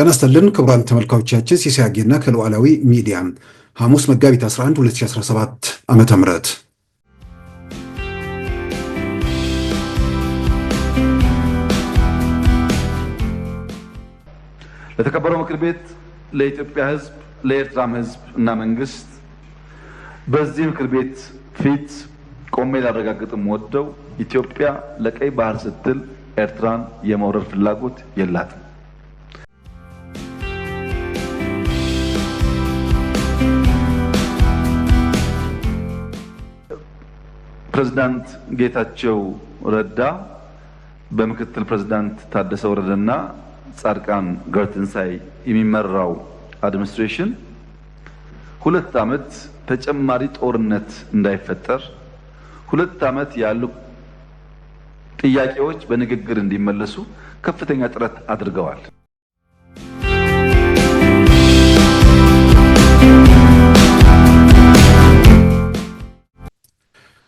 ጤና ይስጥልን ክቡራን ተመልካቾቻችን፣ ሲሳይ አጌና ከሉዓላዊ ሚዲያ ሐሙስ መጋቢት 11 2017 ዓ.ም ለተከበረው ምክር ቤት፣ ለኢትዮጵያ ሕዝብ፣ ለኤርትራም ሕዝብ እና መንግስት በዚህ ምክር ቤት ፊት ቆሜ ላረጋግጥም ወደው ኢትዮጵያ ለቀይ ባህር ስትል ኤርትራን የመውረር ፍላጎት የላትም። ፕሬዝዳንት ጌታቸው ረዳ በምክትል ፕሬዝዳንት ታደሰ ወረደና ጻድቃን ገብረትንሳኤ የሚመራው አድሚኒስትሬሽን 2 ዓመት ተጨማሪ ጦርነት እንዳይፈጠር 2 ዓመት ያሉ ጥያቄዎች በንግግር እንዲመለሱ ከፍተኛ ጥረት አድርገዋል።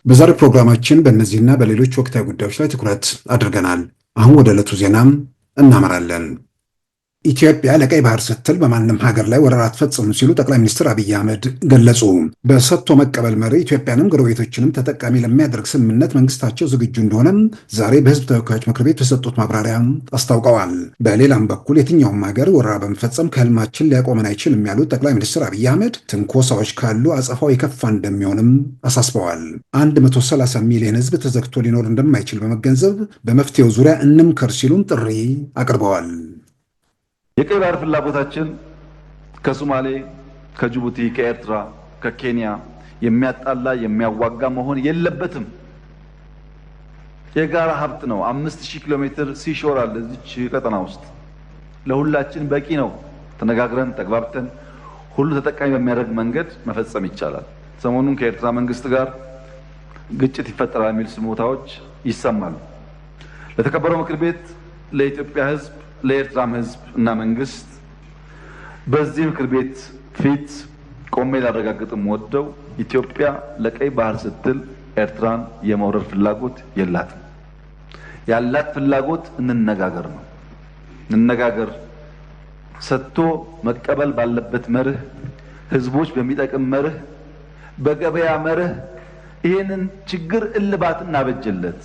በዛሬ ፕሮግራማችን በእነዚህና በሌሎች ወቅታዊ ጉዳዮች ላይ ትኩረት አድርገናል። አሁን ወደ ዕለቱ ዜናም እናመራለን። ኢትዮጵያ ለቀይ ባህር ስትል በማንም ሀገር ላይ ወረራ አትፈጽም ሲሉ ጠቅላይ ሚኒስትር አብይ አህመድ ገለጹ። በሰጥቶ መቀበል መሪ ኢትዮጵያንም ጎረቤቶችንም ተጠቃሚ ለሚያደርግ ስምምነት መንግስታቸው ዝግጁ እንደሆነም ዛሬ በህዝብ ተወካዮች ምክር ቤት በሰጡት ማብራሪያ አስታውቀዋል። በሌላም በኩል የትኛውም ሀገር ወረራ በመፈጸም ከህልማችን ሊያቆመን አይችልም ያሉት ጠቅላይ ሚኒስትር አብይ አህመድ ትንኮሳዎች ካሉ አጸፋው የከፋ እንደሚሆንም አሳስበዋል። 130 ሚሊዮን ህዝብ ተዘግቶ ሊኖር እንደማይችል በመገንዘብ በመፍትሄው ዙሪያ እንምከር ሲሉም ጥሪ አቅርበዋል። የቀይ ባህር ፍላጎታችን ከሶማሌ፣ ከጅቡቲ፣ ከኤርትራ፣ ከኬንያ የሚያጣላ የሚያዋጋ መሆን የለበትም። የጋራ ሀብት ነው። 5000 ኪሎ ሜትር ሲሾር አለ እዚች ቀጠና ውስጥ ለሁላችን በቂ ነው። ተነጋግረን ተግባብተን ሁሉ ተጠቃሚ በሚያደርግ መንገድ መፈጸም ይቻላል። ሰሞኑን ከኤርትራ መንግስት ጋር ግጭት ይፈጠራል የሚል ስሞታዎች ይሰማሉ። ለተከበረው ምክር ቤት፣ ለኢትዮጵያ ህዝብ፣ ለኤርትራም ህዝብ እና መንግስት በዚህ ምክር ቤት ፊት ቆሜ ላረጋግጥም ወደው ኢትዮጵያ ለቀይ ባህር ስትል ኤርትራን የመውረር ፍላጎት የላትም። ያላት ፍላጎት እንነጋገር ነው። እንነጋገር፣ ሰጥቶ መቀበል ባለበት መርህ፣ ህዝቦች በሚጠቅም መርህ፣ በገበያ መርህ ይሄንን ችግር እልባት እናበጀለት።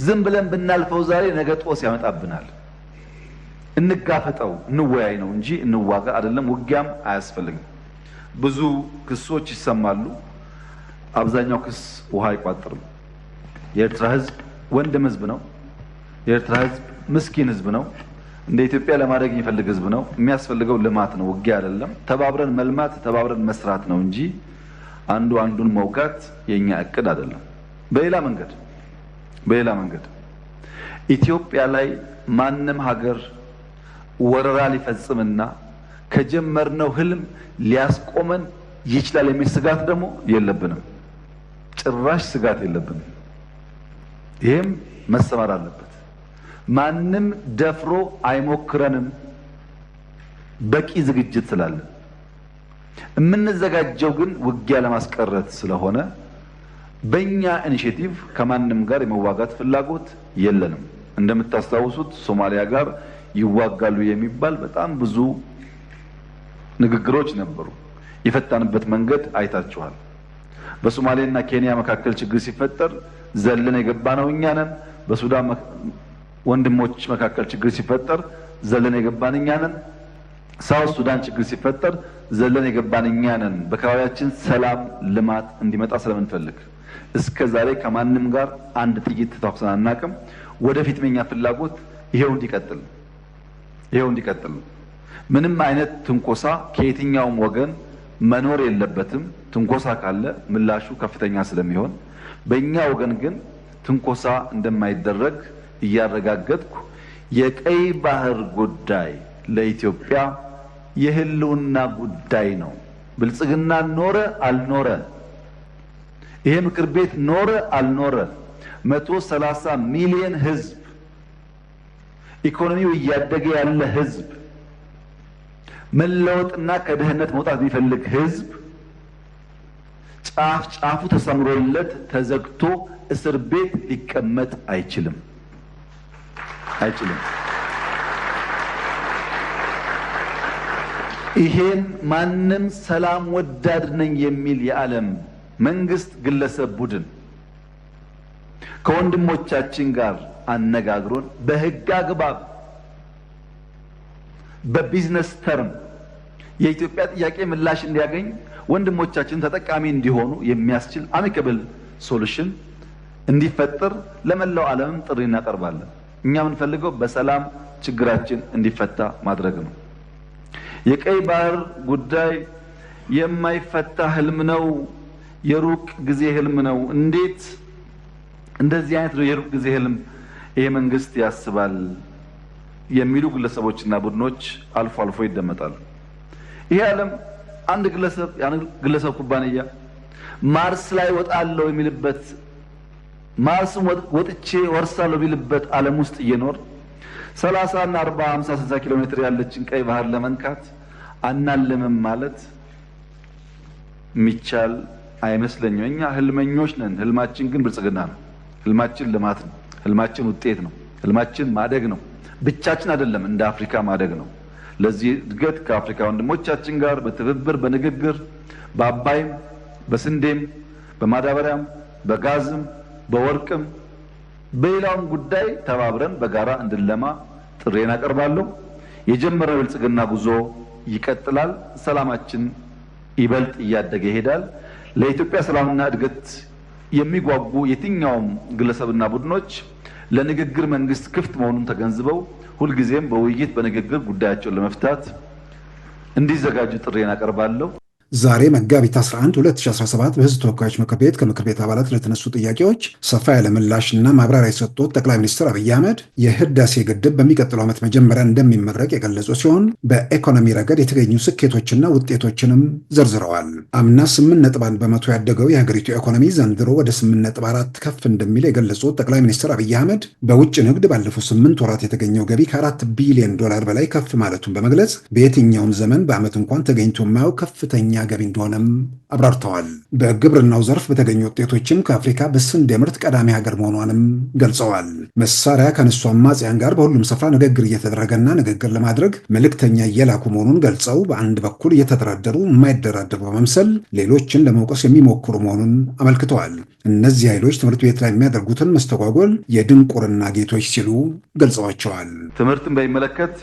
ዝም ብለን ብናልፈው ዛሬ ነገ ጦስ ያመጣብናል። እንጋፈጠው፣ እንወያይ ነው እንጂ እንዋጋ አይደለም። ውጊያም አያስፈልግም። ብዙ ክሶች ይሰማሉ። አብዛኛው ክስ ውሃ አይቋጥርም። የኤርትራ ህዝብ ወንድም ህዝብ ነው። የኤርትራ ህዝብ ምስኪን ህዝብ ነው። እንደ ኢትዮጵያ ለማደግ የሚፈልግ ህዝብ ነው። የሚያስፈልገው ልማት ነው፣ ውጊያ አይደለም። ተባብረን መልማት፣ ተባብረን መስራት ነው እንጂ አንዱ አንዱን መውጋት የኛ እቅድ አይደለም። በሌላ መንገድ ኢትዮጵያ ላይ ማንም ሀገር ወረራ ሊፈጽምና ከጀመርነው ህልም ሊያስቆመን ይችላል የሚል ስጋት ደግሞ የለብንም። ጭራሽ ስጋት የለብንም። ይሄም መሰማር አለበት። ማንም ደፍሮ አይሞክረንም። በቂ ዝግጅት ስላለን የምንዘጋጀው ግን ውጊያ ለማስቀረት ስለሆነ በእኛ ኢኒሼቲቭ ከማንም ጋር የመዋጋት ፍላጎት የለንም። እንደምታስታውሱት ሶማሊያ ጋር ይዋጋሉ የሚባል በጣም ብዙ ንግግሮች ነበሩ። የፈታንበት መንገድ አይታችኋል። በሶማሌና ኬንያ መካከል ችግር ሲፈጠር ዘለን የገባነው እኛ ነን። በሱዳን ወንድሞች መካከል ችግር ሲፈጠር ዘለን የገባን እኛ ነን። ሳውት ሱዳን ችግር ሲፈጠር ዘለን የገባን እኛ ነን። በአካባቢያችን ሰላም፣ ልማት እንዲመጣ ስለምንፈልግ እስከ ዛሬ ከማንም ጋር አንድ ጥይት ተኩሰን አናውቅም። ወደፊት የኛ ፍላጎት ይሄው እንዲቀጥል። ምንም አይነት ትንኮሳ ከየትኛውም ወገን መኖር የለበትም። ትንኮሳ ካለ ምላሹ ከፍተኛ ስለሚሆን በእኛ ወገን ግን ትንኮሳ እንደማይደረግ እያረጋገጥኩ የቀይ ባህር ጉዳይ ለኢትዮጵያ የህልውና ጉዳይ ነው። ብልጽግና ኖረ አልኖረ፣ ይሄ ምክር ቤት ኖረ አልኖረ፣ 130 ሚሊዮን ህዝብ፣ ኢኮኖሚው እያደገ ያለ ህዝብ፣ መለወጥና ከድህነት መውጣት የሚፈልግ ህዝብ ጫፉ ተሰምሮለት ተዘግቶ እስር ቤት ሊቀመጥ አይችልም። ይሄን ማንም ሰላም ወዳድ ነኝ የሚል የዓለም መንግስት፣ ግለሰብ፣ ቡድን ከወንድሞቻችን ጋር አነጋግሮን በህግ አግባብ በቢዝነስ ተርም የኢትዮጵያ ጥያቄ ምላሽ እንዲያገኝ ወንድሞቻችን ተጠቃሚ እንዲሆኑ የሚያስችል አሚካብል ሶሉሽን እንዲፈጠር ለመላው ዓለም ጥሪ እናቀርባለን። እኛ የምንፈልገው በሰላም ችግራችን እንዲፈታ ማድረግ ነው። የቀይ ባህር ጉዳይ የማይፈታ ህልም ነው፣ የሩቅ ጊዜ ህልም ነው። እንዴት እንደዚህ አይነት የሩቅ ጊዜ ህልም ይሄ መንግስት ያስባል የሚሉ ግለሰቦችና ቡድኖች አልፎ አልፎ ይደመጣሉ። ይሄ ዓለም አንድ ግለሰብ ኩባንያ ማርስ ላይ ወጣለሁ የሚልበት ማርስም ወጥቼ ወርሳለሁ የሚልበት ዓለም ውስጥ እየኖር 30 እና 40 50 60 ኪሎ ሜትር ያለችን ቀይ ባህር ለመንካት አናልምም ማለት የሚቻል አይመስለኝም። እኛ ህልመኞች ነን። ህልማችን ግን ብልጽግና ነው። ህልማችን ልማት ነው። ህልማችን ውጤት ነው። ህልማችን ማደግ ነው። ብቻችን አይደለም፣ እንደ አፍሪካ ማደግ ነው። ለዚህ እድገት ከአፍሪካ ወንድሞቻችን ጋር በትብብር በንግግር በአባይም በስንዴም በማዳበሪያም በጋዝም በወርቅም በሌላውም ጉዳይ ተባብረን በጋራ እንድንለማ ጥሬን አቀርባለሁ። የጀመረው ብልጽግና ጉዞ ይቀጥላል። ሰላማችን ይበልጥ እያደገ ይሄዳል። ለኢትዮጵያ ሰላምና እድገት የሚጓጉ የትኛውም ግለሰብና ቡድኖች ለንግግር መንግስት ክፍት መሆኑን ተገንዝበው ሁልጊዜም በውይይት በንግግር ጉዳያቸውን ለመፍታት እንዲዘጋጁ ጥሬን አቀርባለሁ። ዛሬ መጋቢት 11 2017 በህዝብ ተወካዮች ምክር ቤት ከምክር ቤት አባላት ለተነሱ ጥያቄዎች ሰፋ ያለ ምላሽና ማብራሪያ የሰጡት ጠቅላይ ሚኒስትር አብይ አህመድ የህዳሴ ግድብ በሚቀጥለው ዓመት መጀመሪያ እንደሚመረቅ የገለጹ ሲሆን በኢኮኖሚ ረገድ የተገኙ ስኬቶችና ውጤቶችንም ዘርዝረዋል። አምና 8.1 በመቶ ያደገው የሀገሪቱ ኢኮኖሚ ዘንድሮ ወደ 8.4 ከፍ እንደሚል የገለጹት ጠቅላይ ሚኒስትር አብይ አህመድ በውጭ ንግድ ባለፉት 8 ወራት የተገኘው ገቢ ከ4 ቢሊዮን ዶላር በላይ ከፍ ማለቱን በመግለጽ በየትኛውም ዘመን በዓመት እንኳን ተገኝቶ የማየው ከፍተኛ ገቢ እንደሆነም አብራርተዋል። በግብርናው ዘርፍ በተገኙ ውጤቶችም ከአፍሪካ በስንዴ ምርት ቀዳሚ ሀገር መሆኗንም ገልጸዋል። መሳሪያ ከነሱ አማጽያን ጋር በሁሉም ስፍራ ንግግር እየተደረገና ንግግር ለማድረግ መልእክተኛ እየላኩ መሆኑን ገልጸው በአንድ በኩል እየተደራደሩ የማይደራደሩ በመምሰል ሌሎችን ለመውቀስ የሚሞክሩ መሆኑን አመልክተዋል። እነዚህ ኃይሎች ትምህርት ቤት ላይ የሚያደርጉትን መስተጓጎል የድንቁርና ጌቶች ሲሉ ገልጸዋቸዋል። ትምህርትን በሚመለከት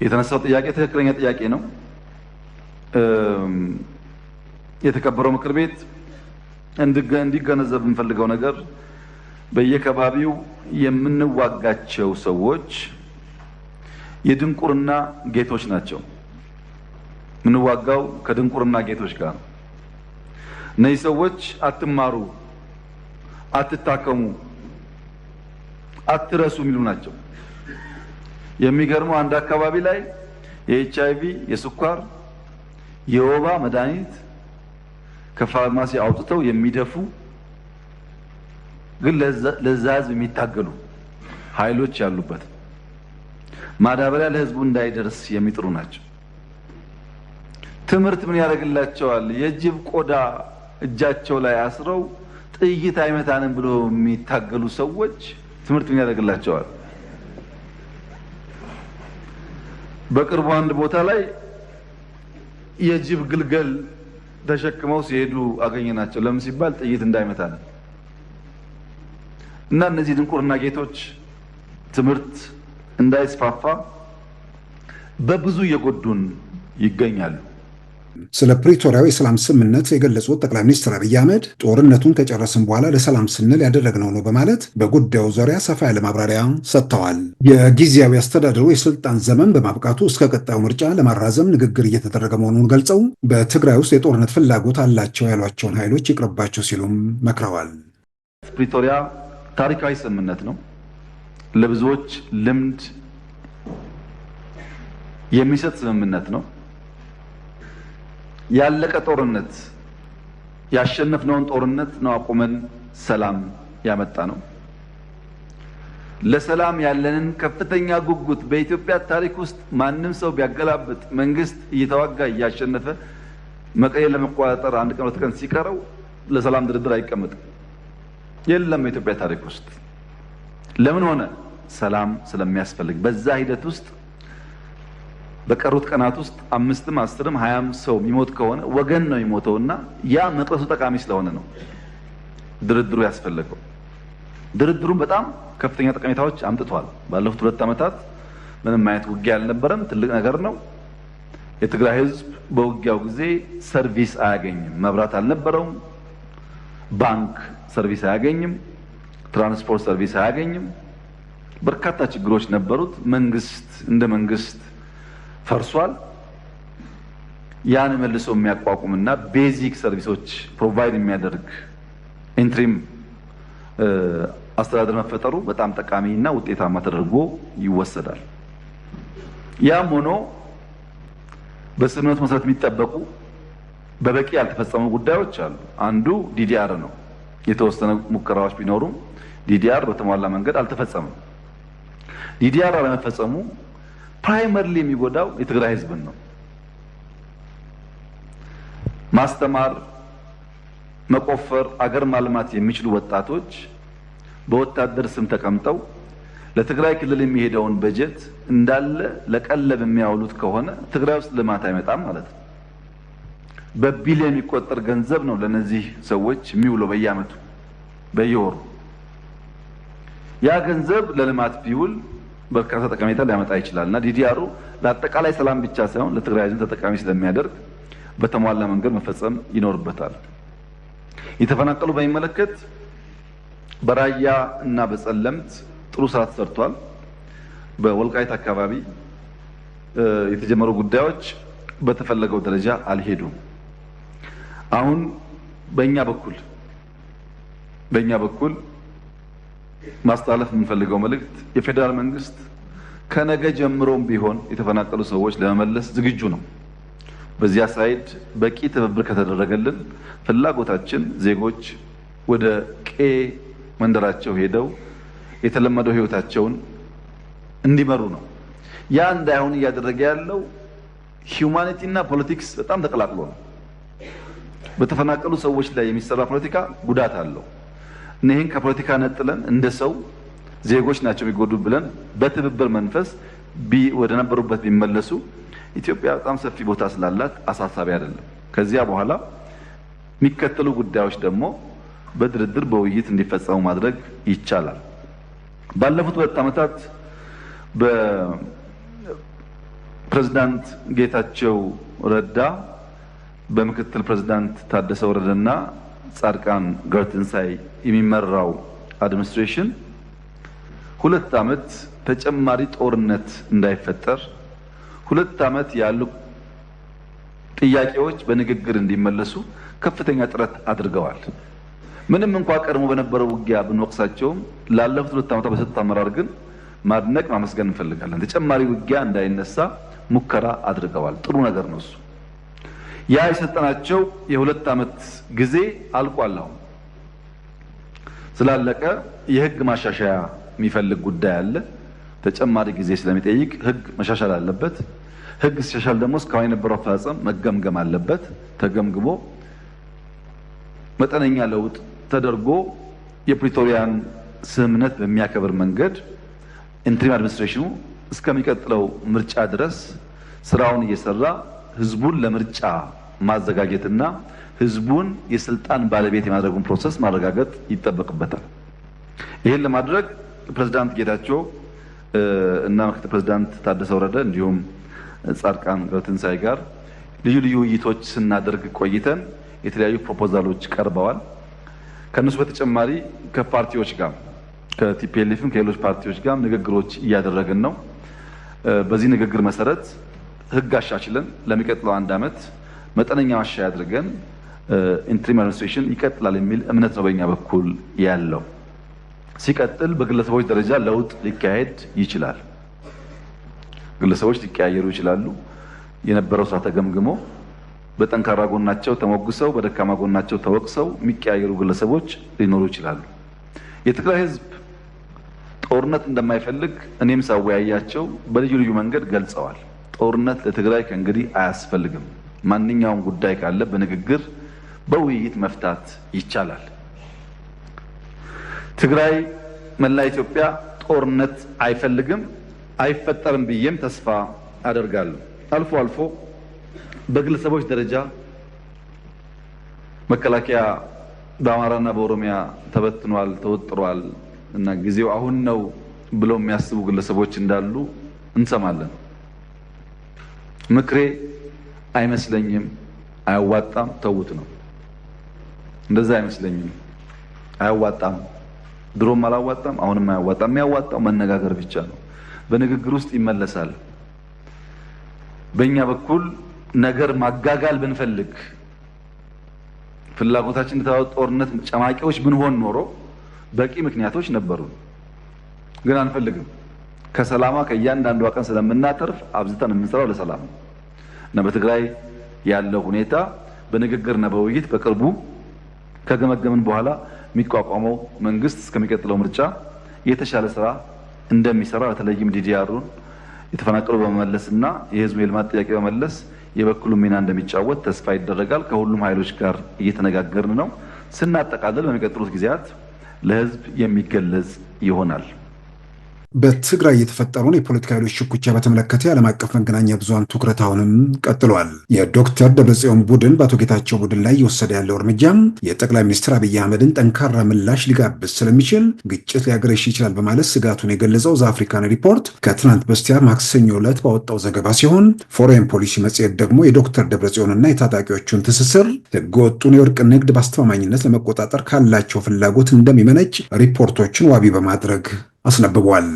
የተነሳው ጥያቄ ትክክለኛ ጥያቄ ነው። የተከበረው ምክር ቤት እንዲገነዘብ የምንፈልገው ነገር በየከባቢው የምንዋጋቸው ሰዎች የድንቁርና ጌቶች ናቸው። የምንዋጋው ከድንቁርና ጌቶች ጋር ነው። እነዚህ ሰዎች አትማሩ፣ አትታከሙ፣ አትረሱ የሚሉ ናቸው። የሚገርመው አንድ አካባቢ ላይ የኤችአይቪ የስኳር የወባ መድኃኒት ከፋርማሲ አውጥተው የሚደፉ ግን ለዛ ህዝብ የሚታገሉ ኃይሎች ያሉበት ማዳበሪያ ለህዝቡ እንዳይደርስ የሚጥሩ ናቸው። ትምህርት ምን ያደርግላቸዋል? የጅብ ቆዳ እጃቸው ላይ አስረው ጥይት አይመታንም ብሎ የሚታገሉ ሰዎች ትምህርት ምን ያደርግላቸዋል? በቅርቡ አንድ ቦታ ላይ የጅብ ግልገል ተሸክመው ሲሄዱ አገኘናቸው። ለምን ሲባል ጥይት እንዳይመታን እና እነዚህ ድንቁርና ጌቶች ትምህርት እንዳይስፋፋ በብዙ እየጎዱን ይገኛሉ። ስለ ፕሪቶሪያው የሰላም ስምምነት የገለጹት ጠቅላይ ሚኒስትር አብይ አህመድ ጦርነቱን ከጨረስን በኋላ ለሰላም ስንል ያደረግነው ነው በማለት በጉዳዩ ዙሪያ ሰፋ ያለ ማብራሪያ ሰጥተዋል። የጊዜያዊ አስተዳደሩ የስልጣን ዘመን በማብቃቱ እስከ ቀጣዩ ምርጫ ለማራዘም ንግግር እየተደረገ መሆኑን ገልጸው በትግራይ ውስጥ የጦርነት ፍላጎት አላቸው ያሏቸውን ኃይሎች ይቅርባቸው ሲሉም መክረዋል። ፕሪቶሪያ ታሪካዊ ስምምነት ነው። ለብዙዎች ልምድ የሚሰጥ ስምምነት ነው። ያለቀ ጦርነት ያሸነፍነውን ጦርነት ነው አቁመን ሰላም ያመጣ ነው። ለሰላም ያለንን ከፍተኛ ጉጉት በኢትዮጵያ ታሪክ ውስጥ ማንም ሰው ቢያገላብጥ መንግስት እየተዋጋ እያሸነፈ መቀሌ ለመቆጣጠር አንድ ቀን ሁለት ቀን ሲቀረው ለሰላም ድርድር አይቀመጥም። የለም በኢትዮጵያ ታሪክ ውስጥ። ለምን ሆነ? ሰላም ስለሚያስፈልግ። በዛ ሂደት ውስጥ በቀሩት ቀናት ውስጥ 5ም 10ም 20ም ሰው የሚሞት ከሆነ ወገን ነው የሚሞተውና ያ መቅረሱ ጠቃሚ ስለሆነ ነው ድርድሩ ያስፈለገው። ድርድሩም በጣም ከፍተኛ ጠቀሜታዎች አምጥቷል። ባለፉት 2 ዓመታት ምንም አይነት ውጊያ አልነበረም። ትልቅ ነገር ነው። የትግራይ ህዝብ በውጊያው ጊዜ ሰርቪስ አያገኝም። መብራት አልነበረውም። ባንክ ሰርቪስ አያገኝም። ትራንስፖርት ሰርቪስ አያገኝም። በርካታ ችግሮች ነበሩት። መንግስት እንደ መንግስት ፈርሷል። ያን መልሶ የሚያቋቁምና ቤዚክ ሰርቪሶች ፕሮቫይድ የሚያደርግ ኢንትሪም አስተዳደር መፈጠሩ በጣም ጠቃሚና ውጤታማ ተደርጎ ይወሰዳል። ያም ሆኖ በስምምነቱ መሰረት የሚጠበቁ በበቂ ያልተፈጸሙ ጉዳዮች አሉ። አንዱ ዲዲአር ነው። የተወሰነ ሙከራዎች ቢኖሩም ዲዲአር በተሟላ መንገድ አልተፈጸመም። ዲዲአር አለመፈጸሙ ፕራይመሪሊ የሚጎዳው የትግራይ ህዝብን ነው። ማስተማር፣ መቆፈር፣ አገር ማልማት የሚችሉ ወጣቶች በወታደር ስም ተቀምጠው ለትግራይ ክልል የሚሄደውን በጀት እንዳለ ለቀለብ የሚያውሉት ከሆነ ትግራይ ውስጥ ልማት አይመጣም ማለት ነው። በቢሊዮን የሚቆጠር ገንዘብ ነው ለነዚህ ሰዎች የሚውለው በየዓመቱ በየወሩ። ያ ገንዘብ ለልማት ቢውል በርካታ ጠቀሜታ ሊያመጣ ይችላልና ዲዲአሩ ለአጠቃላይ ሰላም ብቻ ሳይሆን ለትግራይ ህዝብ ተጠቃሚ ስለሚያደርግ በተሟላ መንገድ መፈጸም ይኖርበታል። የተፈናቀሉ በሚመለከት በራያ እና በጸለምት ጥሩ ስራ ተሰርቷል። በወልቃይት አካባቢ የተጀመሩ ጉዳዮች በተፈለገው ደረጃ አልሄዱም። አሁን በእኛ በኩል ማስተላለፍ የምንፈልገው መልእክት የፌዴራል መንግስት ከነገ ጀምሮም ቢሆን የተፈናቀሉ ሰዎች ለመመለስ ዝግጁ ነው። በዚያ ሳይድ በቂ ትብብር ከተደረገልን ፍላጎታችን ዜጎች ወደ ቄ መንደራቸው ሄደው የተለመደው ህይወታቸውን እንዲመሩ ነው። ያ እንዳይሆን እያደረገ ያለው ሂዩማኒቲ እና ፖለቲክስ በጣም ተቀላቅሎ ነው። በተፈናቀሉ ሰዎች ላይ የሚሰራ ፖለቲካ ጉዳት አለው። እነዚህን ከፖለቲካ ነጥለን እንደ ሰው ዜጎች ናቸው የሚጎዱ ብለን በትብብር መንፈስ ወደ ነበሩበት ቢመለሱ ኢትዮጵያ በጣም ሰፊ ቦታ ስላላት አሳሳቢ አይደለም። ከዚያ በኋላ የሚከተሉ ጉዳዮች ደግሞ በድርድር በውይይት እንዲፈጸሙ ማድረግ ይቻላል። ባለፉት 2 ዓመታት በፕሬዝዳንት ጌታቸው ረዳ በምክትል ፕሬዝዳንት ታደሰ ወረደና ጻድቃን ገብረትንሳኤ የሚመራው አድሚኒስትሬሽን 2 ዓመት ተጨማሪ ጦርነት እንዳይፈጠር 2 ዓመት ያሉ ጥያቄዎች በንግግር እንዲመለሱ ከፍተኛ ጥረት አድርገዋል። ምንም እንኳን ቀድሞ በነበረው ውጊያ ብንወቅሳቸውም ላለፉት 2 ዓመታት በሰጡት አመራር ግን ማድነቅ ማመስገን እንፈልጋለን። ተጨማሪ ውጊያ እንዳይነሳ ሙከራ አድርገዋል። ጥሩ ነገር ነው እሱ። ያ የሰጠናቸው የ2 ዓመት ጊዜ አልቋል። አሁን ስላለቀ የህግ ማሻሻያ የሚፈልግ ጉዳይ አለ። ተጨማሪ ጊዜ ስለሚጠይቅ ህግ መሻሻል አለበት። ህግ ሲሻሻል ደግሞ እስካሁን የነበረው አፈጻጸም መገምገም አለበት። ተገምግሞ መጠነኛ ለውጥ ተደርጎ የፕሪቶሪያን ስምምነት በሚያከብር መንገድ ኢንትሪም አድሚኒስትሬሽኑ እስከሚቀጥለው ምርጫ ድረስ ስራውን እየሰራ ህዝቡን ለምርጫ ማዘጋጀትና ህዝቡን የስልጣን ባለቤት የማድረጉን ፕሮሰስ ማረጋገጥ ይጠበቅበታል። ይሄን ለማድረግ ፕሬዝዳንት ጌታቸው እና ምክትል ፕሬዝዳንት ታደሰ ወረደ እንዲሁም ጻድቃን ገብረትንሳኤ ጋር ልዩ ልዩ ውይይቶች ስናደርግ ቆይተን የተለያዩ ፕሮፖዛሎች ቀርበዋል። ከነሱ በተጨማሪ ከፓርቲዎች ጋር ከቲፒኤልኤፍም ከሌሎች ፓርቲዎች ጋር ንግግሮች እያደረግን ነው። በዚህ ንግግር መሰረት ህግ አሻሽለን ለሚቀጥለው 1 ዓመት መጠነኛ ማሻሻያ አድርገን ኢንትሪም አድሚኒስትሬሽን ይቀጥላል የሚል እምነት ነው በእኛ በኩል ያለው። ሲቀጥል በግለሰቦች ደረጃ ለውጥ ሊካሄድ ይችላል። ግለሰቦች ሊቀያየሩ ይችላሉ። የነበረው ስራ ተገምግሞ በጠንካራ ጎናቸው ተሞግሰው በደካማ ጎናቸው ተወቅሰው የሚቀያየሩ ግለሰቦች ሊኖሩ ይችላሉ። የትግራይ ህዝብ ጦርነት እንደማይፈልግ እኔም ሳወያያቸው በልዩ ልዩ መንገድ ገልጸዋል። ጦርነት ለትግራይ ከእንግዲህ አያስፈልግም። ማንኛውም ጉዳይ ካለ በንግግር በውይይት መፍታት ይቻላል። ትግራይ መላ ኢትዮጵያ ጦርነት አይፈልግም፣ አይፈጠርም ብዬም ተስፋ አደርጋለሁ። አልፎ አልፎ በግለሰቦች ደረጃ መከላከያ በአማራና በኦሮሚያ ተበትኗል፣ ተወጥሯል እና ጊዜው አሁን ነው ብለው የሚያስቡ ግለሰቦች እንዳሉ እንሰማለን። ምክሬ አይመስለኝም፣ አያዋጣም፣ ተውት ነው። እንደዛ አይመስለኝም፣ አያዋጣም፣ ድሮም አላዋጣም፣ አሁንም አያዋጣም። የሚያዋጣው መነጋገር ብቻ ነው። በንግግር ውስጥ ይመለሳል። በእኛ በኩል ነገር ማጋጋል ብንፈልግ ፍላጎታችን ጦርነት ጨማቂዎች ብንሆን ኖሮ በቂ ምክንያቶች ነበሩ። ግን አንፈልግም። ከሰላማ ከእያንዳንዷ ቀን ስለምናተርፍ አብዝተን የምንሰራው ለሰላም ነው እና በትግራይ ያለው ሁኔታ በንግግርና በውይይት በቅርቡ ከገመገምን በኋላ የሚቋቋመው መንግስት እስከሚቀጥለው ምርጫ የተሻለ ስራ እንደሚሰራ በተለይም ዲዲአሩን የተፈናቀሉ በመመለስና የህዝቡ የልማት ጥያቄ በመመለስ የበኩሉ ሚና እንደሚጫወት ተስፋ ይደረጋል። ከሁሉም ኃይሎች ጋር እየተነጋገርን ነው። ስናጠቃልል በሚቀጥሉት ጊዜያት ለህዝብ የሚገለጽ ይሆናል። በትግራይ የተፈጠረውን የፖለቲካ ኃይሎች ሽኩቻ በተመለከተ የዓለም አቀፍ መገናኛ ብዙሃን ትኩረት አሁንም ቀጥሏል። የዶክተር ደብረጽዮን ቡድን በአቶ ጌታቸው ቡድን ላይ እየወሰደ ያለው እርምጃ የጠቅላይ ሚኒስትር አብይ አህመድን ጠንካራ ምላሽ ሊጋብዝ ስለሚችል ግጭት ሊያገረሽ ይችላል በማለት ስጋቱን የገለጸው ዘአፍሪካን ሪፖርት ከትናንት በስቲያ ማክሰኞ ዕለት ባወጣው ዘገባ ሲሆን ፎሬን ፖሊሲ መጽሔት ደግሞ የዶክተር ደብረጽዮንና የታጣቂዎቹን ትስስር ህገወጡን የወርቅ ንግድ በአስተማማኝነት ለመቆጣጠር ካላቸው ፍላጎት እንደሚመነጭ ሪፖርቶችን ዋቢ በማድረግ አስነብቧል።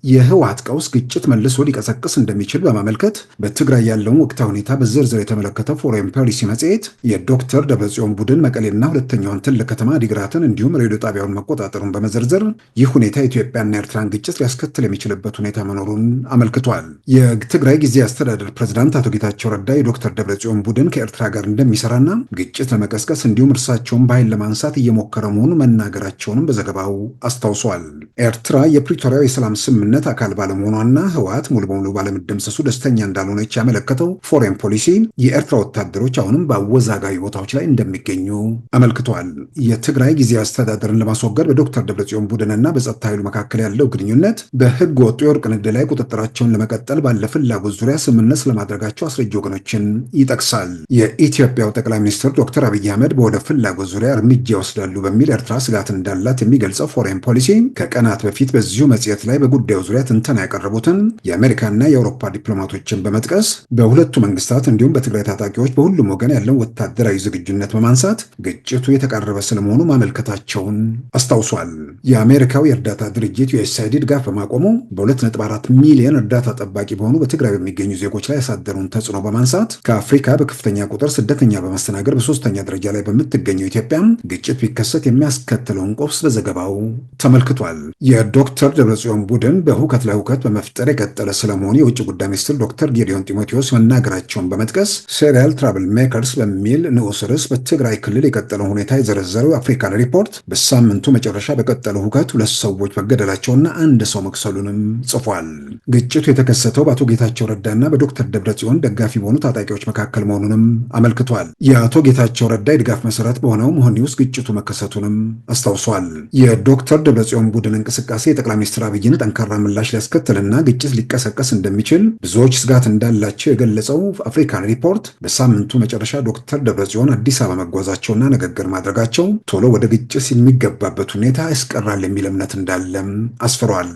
የህወሓት ቀውስ ግጭት መልሶ ሊቀሰቅስ እንደሚችል በማመልከት በትግራይ ያለውን ወቅታዊ ሁኔታ በዝርዝር የተመለከተው ፎሬን ፖሊሲ መጽሔት የዶክተር ደብረጽዮን ቡድን መቀሌና ሁለተኛውን ትልቅ ከተማ ዲግራትን እንዲሁም ሬዲዮ ጣቢያውን መቆጣጠሩን በመዘርዘር ይህ ሁኔታ ኢትዮጵያና ኤርትራን ግጭት ሊያስከትል የሚችልበት ሁኔታ መኖሩን አመልክቷል። የትግራይ ጊዜያዊ አስተዳደር ፕሬዝዳንት አቶ ጌታቸው ረዳ የዶክተር ደብረጽዮን ቡድን ከኤርትራ ጋር እንደሚሰራና ግጭት ለመቀስቀስ እንዲሁም እርሳቸውን በኃይል ለማንሳት እየሞከረ መሆኑን መናገራቸውንም በዘገባው አስታውሷል። ኤርትራ የፕሪቶሪያው የሰላም ስምምነት አካል ባለመሆኗና ህወሓት ሙሉ በሙሉ ባለመደምሰሱ ደስተኛ እንዳልሆነች ያመለከተው ፎሬን ፖሊሲ የኤርትራ ወታደሮች አሁንም በአወዛጋቢ ቦታዎች ላይ እንደሚገኙ አመልክቷል። የትግራይ ጊዜያዊ አስተዳደርን ለማስወገድ በዶክተር ደብረጽዮን ቡድንና በጸጥታ ኃይሉ መካከል ያለው ግንኙነት በህገ ወጡ የወርቅ ንግድ ላይ ቁጥጥራቸውን ለመቀጠል ባለ ፍላጎት ዙሪያ ስምምነት ስለማድረጋቸው አስረጂ ወገኖችን ይጠቅሳል። የኢትዮጵያው ጠቅላይ ሚኒስትር ዶክተር አብይ አህመድ በወደብ ፍላጎት ዙሪያ እርምጃ ይወስዳሉ በሚል ኤርትራ ስጋት እንዳላት የሚገልጸው ፎሬን ፖሊሲ ከቀናት በፊት በዚሁ መጽሔት ላይ በጉዳዩ ዙሪያ ትንተና ያቀረቡትን የአሜሪካና የአውሮፓ ዲፕሎማቶችን በመጥቀስ በሁለቱ መንግስታት እንዲሁም በትግራይ ታጣቂዎች በሁሉም ወገን ያለውን ወታደራዊ ዝግጁነት በማንሳት ግጭቱ የተቃረበ ስለመሆኑ ማመልከታቸውን አስታውሷል። የአሜሪካው የእርዳታ ድርጅት ዩኤስአይዲ ድጋፍ በማቆሙ በ2.4 ሚሊዮን እርዳታ ጠባቂ በሆኑ በትግራይ በሚገኙ ዜጎች ላይ ያሳደሩን ተጽዕኖ በማንሳት ከአፍሪካ በከፍተኛ ቁጥር ስደተኛ በማስተናገድ በሶስተኛ ደረጃ ላይ በምትገኘው ኢትዮጵያ ግጭት ቢከሰት የሚያስከትለውን ቀውስ በዘገባው ተመልክቷል። የዶክተር ደብረጽዮን ቡድን በሁከት ላይ ሁከት በመፍጠር የቀጠለ ስለመሆኑ የውጭ ጉዳይ ሚኒስትር ዶክተር ጌዲዮን ጢሞቴዎስ መናገራቸውን በመጥቀስ ሴሪያል ትራብል ሜከርስ በሚል ንዑስ ርዕስ በትግራይ ክልል የቀጠለውን ሁኔታ የዘረዘረው አፍሪካን ሪፖርት በሳምንቱ መጨረሻ በቀጠለው ሁከት 2 ሰዎች መገደላቸውና 1 ሰው መቁሰሉንም ጽፏል። ግጭቱ የተከሰተው በአቶ ጌታቸው ረዳና በዶክተር ደብረጽዮን ደጋፊ በሆኑ ታጣቂዎች መካከል መሆኑንም አመልክቷል። የአቶ ጌታቸው ረዳ የድጋፍ መሰረት በሆነው መሆኒ ውስጥ ግጭቱ መከሰቱንም አስታውሷል። የዶክተር ደብረጽዮን ቡድን እንቅስቃሴ የጠቅላይ ሚኒስትር አብይን ጠንካራ ምላሽ ሊያስከትልና ግጭት ሊቀሰቀስ እንደሚችል ብዙዎች ስጋት እንዳላቸው የገለጸው አፍሪካን ሪፖርት በሳምንቱ መጨረሻ ዶክተር ደብረጽዮን አዲስ አበባ መጓዛቸውና ንግግር ማድረጋቸው ቶሎ ወደ ግጭት የሚገባበት ሁኔታ ያስቀራል የሚል እምነት እንዳለም አስፍሯል።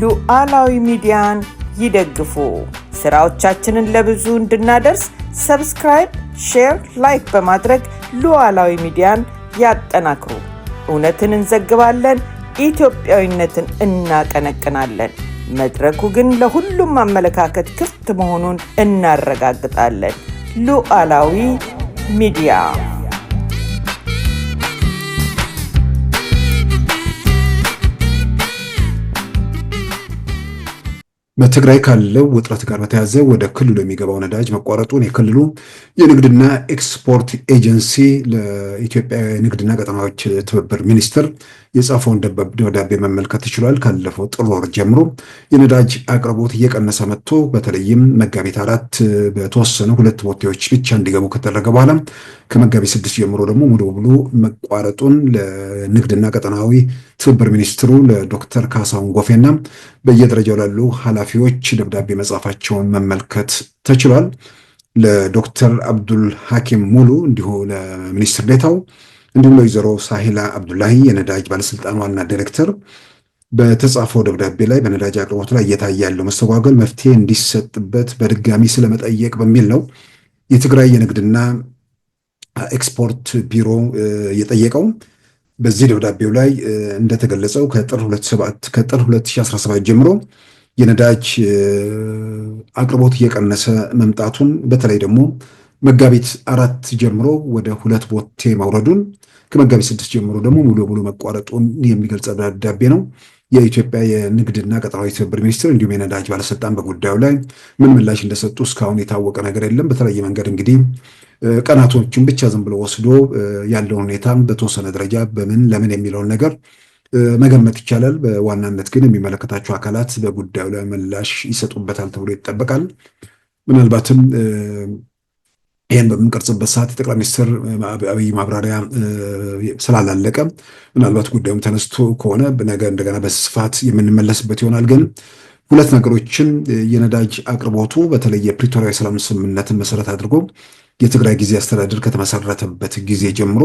ሉዓላዊ ሚዲያን ይደግፉ። ስራዎቻችንን ለብዙ እንድናደርስ ሰብስክራይብ፣ ሼር፣ ላይክ በማድረግ ሉዓላዊ ሚዲያን ያጠናክሩ። እውነትን እንዘግባለን፣ ኢትዮጵያዊነትን እናቀነቅናለን። መድረኩ ግን ለሁሉም አመለካከት ክፍት መሆኑን እናረጋግጣለን። ሉዓላዊ ሚዲያ በትግራይ ካለው ውጥረት ጋር በተያያዘ ወደ ክልሉ የሚገባው ነዳጅ መቋረጡን የክልሉ የንግድና ኤክስፖርት ኤጀንሲ ለኢትዮጵያ የንግድና ቀጠናዎች ትብብር ሚኒስቴር የጻፈውን ደብዳቤ መመልከት ይችላል። ካለፈው ጥር ወር ጀምሮ የነዳጅ አቅርቦት እየቀነሰ መጥቶ በተለይም መጋቢት 4 በተወሰኑ 2 ቦቴዎች ብቻ እንዲገቡ ከተደረገ በኋላ ከመጋቢት 6 ጀምሮ ደግሞ ሙሉ በሙሉ መቋረጡን ለንግድና ቀጠናዊ ትብብር ሚኒስትሩ ለዶክተር ካሳሁን ጎፌና በየደረጃው ላሉ ኃላፊዎች ደብዳቤ መጻፋቸውን መመልከት ተችሏል። ለዶክተር አብዱል ሐኪም ሙሉ እንዲሁ ለሚኒስትር ዴታው እንዲሁም ለወይዘሮ ሳሂላ አብዱላሂ የነዳጅ ባለስልጣን ዋና ዳይሬክተር በተጻፈው ደብዳቤ ላይ በነዳጅ አቅርቦት ላይ እየታየ ያለው መስተጓጎል መፍትሄ እንዲሰጥበት በድጋሚ ስለመጠየቅ በሚል ነው የትግራይ የንግድና ኤክስፖርት ቢሮ የጠየቀው። በዚህ ደብዳቤው ላይ እንደተገለጸው ከጥር 2017 ጀምሮ የነዳጅ አቅርቦት እየቀነሰ መምጣቱን በተለይ ደግሞ መጋቢት 4 ጀምሮ ወደ 2 ቦቴ መውረዱን ከመጋቢት 6 ጀምሮ ደግሞ ሙሉ በሙሉ መቋረጡን የሚገልጽ ደብዳቤ ነው። የኢትዮጵያ የንግድና ቀጠናዊ ትብብር ሚኒስቴር እንዲሁም የነዳጅ ባለስልጣን በጉዳዩ ላይ ምን ምላሽ እንደሰጡ እስካሁን የታወቀ ነገር የለም። በተለየ መንገድ እንግዲህ ቀናቶችን ብቻ ዝም ብሎ ወስዶ ያለውን ሁኔታም በተወሰነ ደረጃ በምን ለምን የሚለውን ነገር መገመት ይቻላል። በዋናነት ግን የሚመለከታቸው አካላት በጉዳዩ ላይ ምላሽ ይሰጡበታል ተብሎ ይጠበቃል። ምናልባትም ይህን በምንቀርጽበት ሰዓት የጠቅላይ ሚኒስትር አብይ ማብራሪያ ስላላለቀ ምናልባት ጉዳዩም ተነስቶ ከሆነ ነገ እንደገና በስፋት የምንመለስበት ይሆናል። ግን 2 ነገሮችን የነዳጅ አቅርቦቱ በተለይ የፕሪቶሪያ የሰላም ስምምነትን መሰረት አድርጎ የትግራይ ጊዜ አስተዳደር ከተመሰረተበት ጊዜ ጀምሮ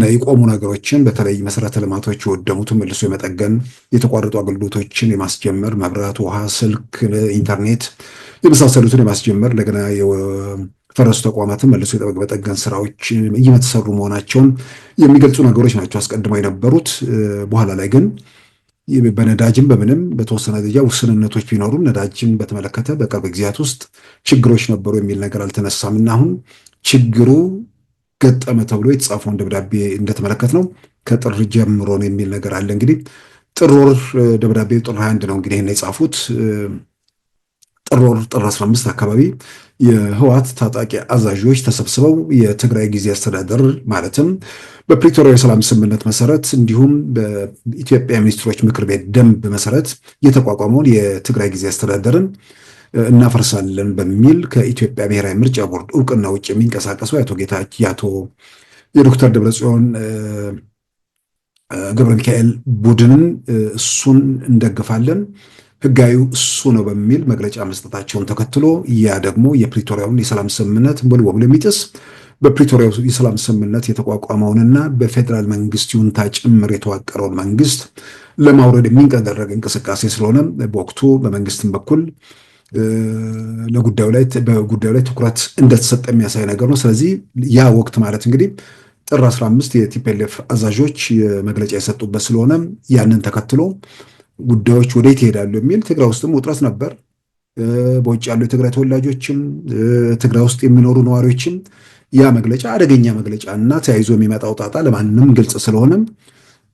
የቆሙ ነገሮችን በተለይ መሰረተ ልማቶች የወደሙትን መልሶ የመጠገን የተቋረጡ አገልግሎቶችን የማስጀመር መብራት፣ ውሃ፣ ስልክ፣ ኢንተርኔት የመሳሰሉትን የማስጀመር እንደገና የፈረሱ ተቋማትን መልሶ የመጠገን ስራዎች እየተሰሩ መሆናቸውን የሚገልጹ ነገሮች ናቸው አስቀድመው የነበሩት። በኋላ ላይ ግን በነዳጅም በምንም በተወሰነ ደረጃ ውስንነቶች ቢኖሩም ነዳጅን በተመለከተ በቅርብ ጊዜያት ውስጥ ችግሮች ነበሩ የሚል ነገር አልተነሳም እና አሁን ችግሩ ገጠመ ተብሎ የተጻፈውን ደብዳቤ እንደተመለከት ነው ከጥር ጀምሮ ነው የሚል ነገር አለ። እንግዲህ ጥር ወር ደብዳቤው ጥር 21 ነው እንግዲህ የጻፉት። ጥር 15 አካባቢ የህወሓት ታጣቂ አዛዦች ተሰብስበው የትግራይ ጊዜ አስተዳደር ማለትም በፕሪቶሪያ የሰላም ስምምነት መሰረት እንዲሁም በኢትዮጵያ ሚኒስትሮች ምክር ቤት ደንብ መሰረት የተቋቋመውን የትግራይ ጊዜ አስተዳደርን እናፈርሳለን በሚል ከኢትዮጵያ ብሔራዊ ምርጫ ቦርድ እውቅና ውጭ የሚንቀሳቀሱ የዶክተር ደብረጽዮን ገብረ ሚካኤል ቡድንን እሱን እንደግፋለን ህጋዊ እሱ ነው በሚል መግለጫ መስጠታቸውን ተከትሎ ያ ደግሞ የፕሪቶሪያውን የሰላም ስምምነት ሙሉ በሙሉ የሚጥስ በፕሪቶሪያው የሰላም ስምምነት የተቋቋመውንና በፌዴራል መንግስት ይሁንታ ጭምር የተዋቀረውን መንግስት ለማውረድ የሚደረግ እንቅስቃሴ ስለሆነ በወቅቱ በመንግስትም በኩል በጉዳዩ ላይ ትኩረት እንደተሰጠ የሚያሳይ ነገር ነው። ስለዚህ ያ ወቅት ማለት እንግዲህ ጥር 15 የቲፒኤልኤፍ አዛዦች መግለጫ የሰጡበት ስለሆነ ያንን ተከትሎ ጉዳዮች ወዴት ይሄዳሉ የሚል ትግራይ ውስጥም ውጥረት ነበር። በውጭ ያሉ የትግራይ ተወላጆችም ትግራይ ውስጥ የሚኖሩ ነዋሪዎችም ያ መግለጫ አደገኛ መግለጫ እና ተያይዞ የሚመጣው ጣጣ ለማንም ግልጽ ስለሆነም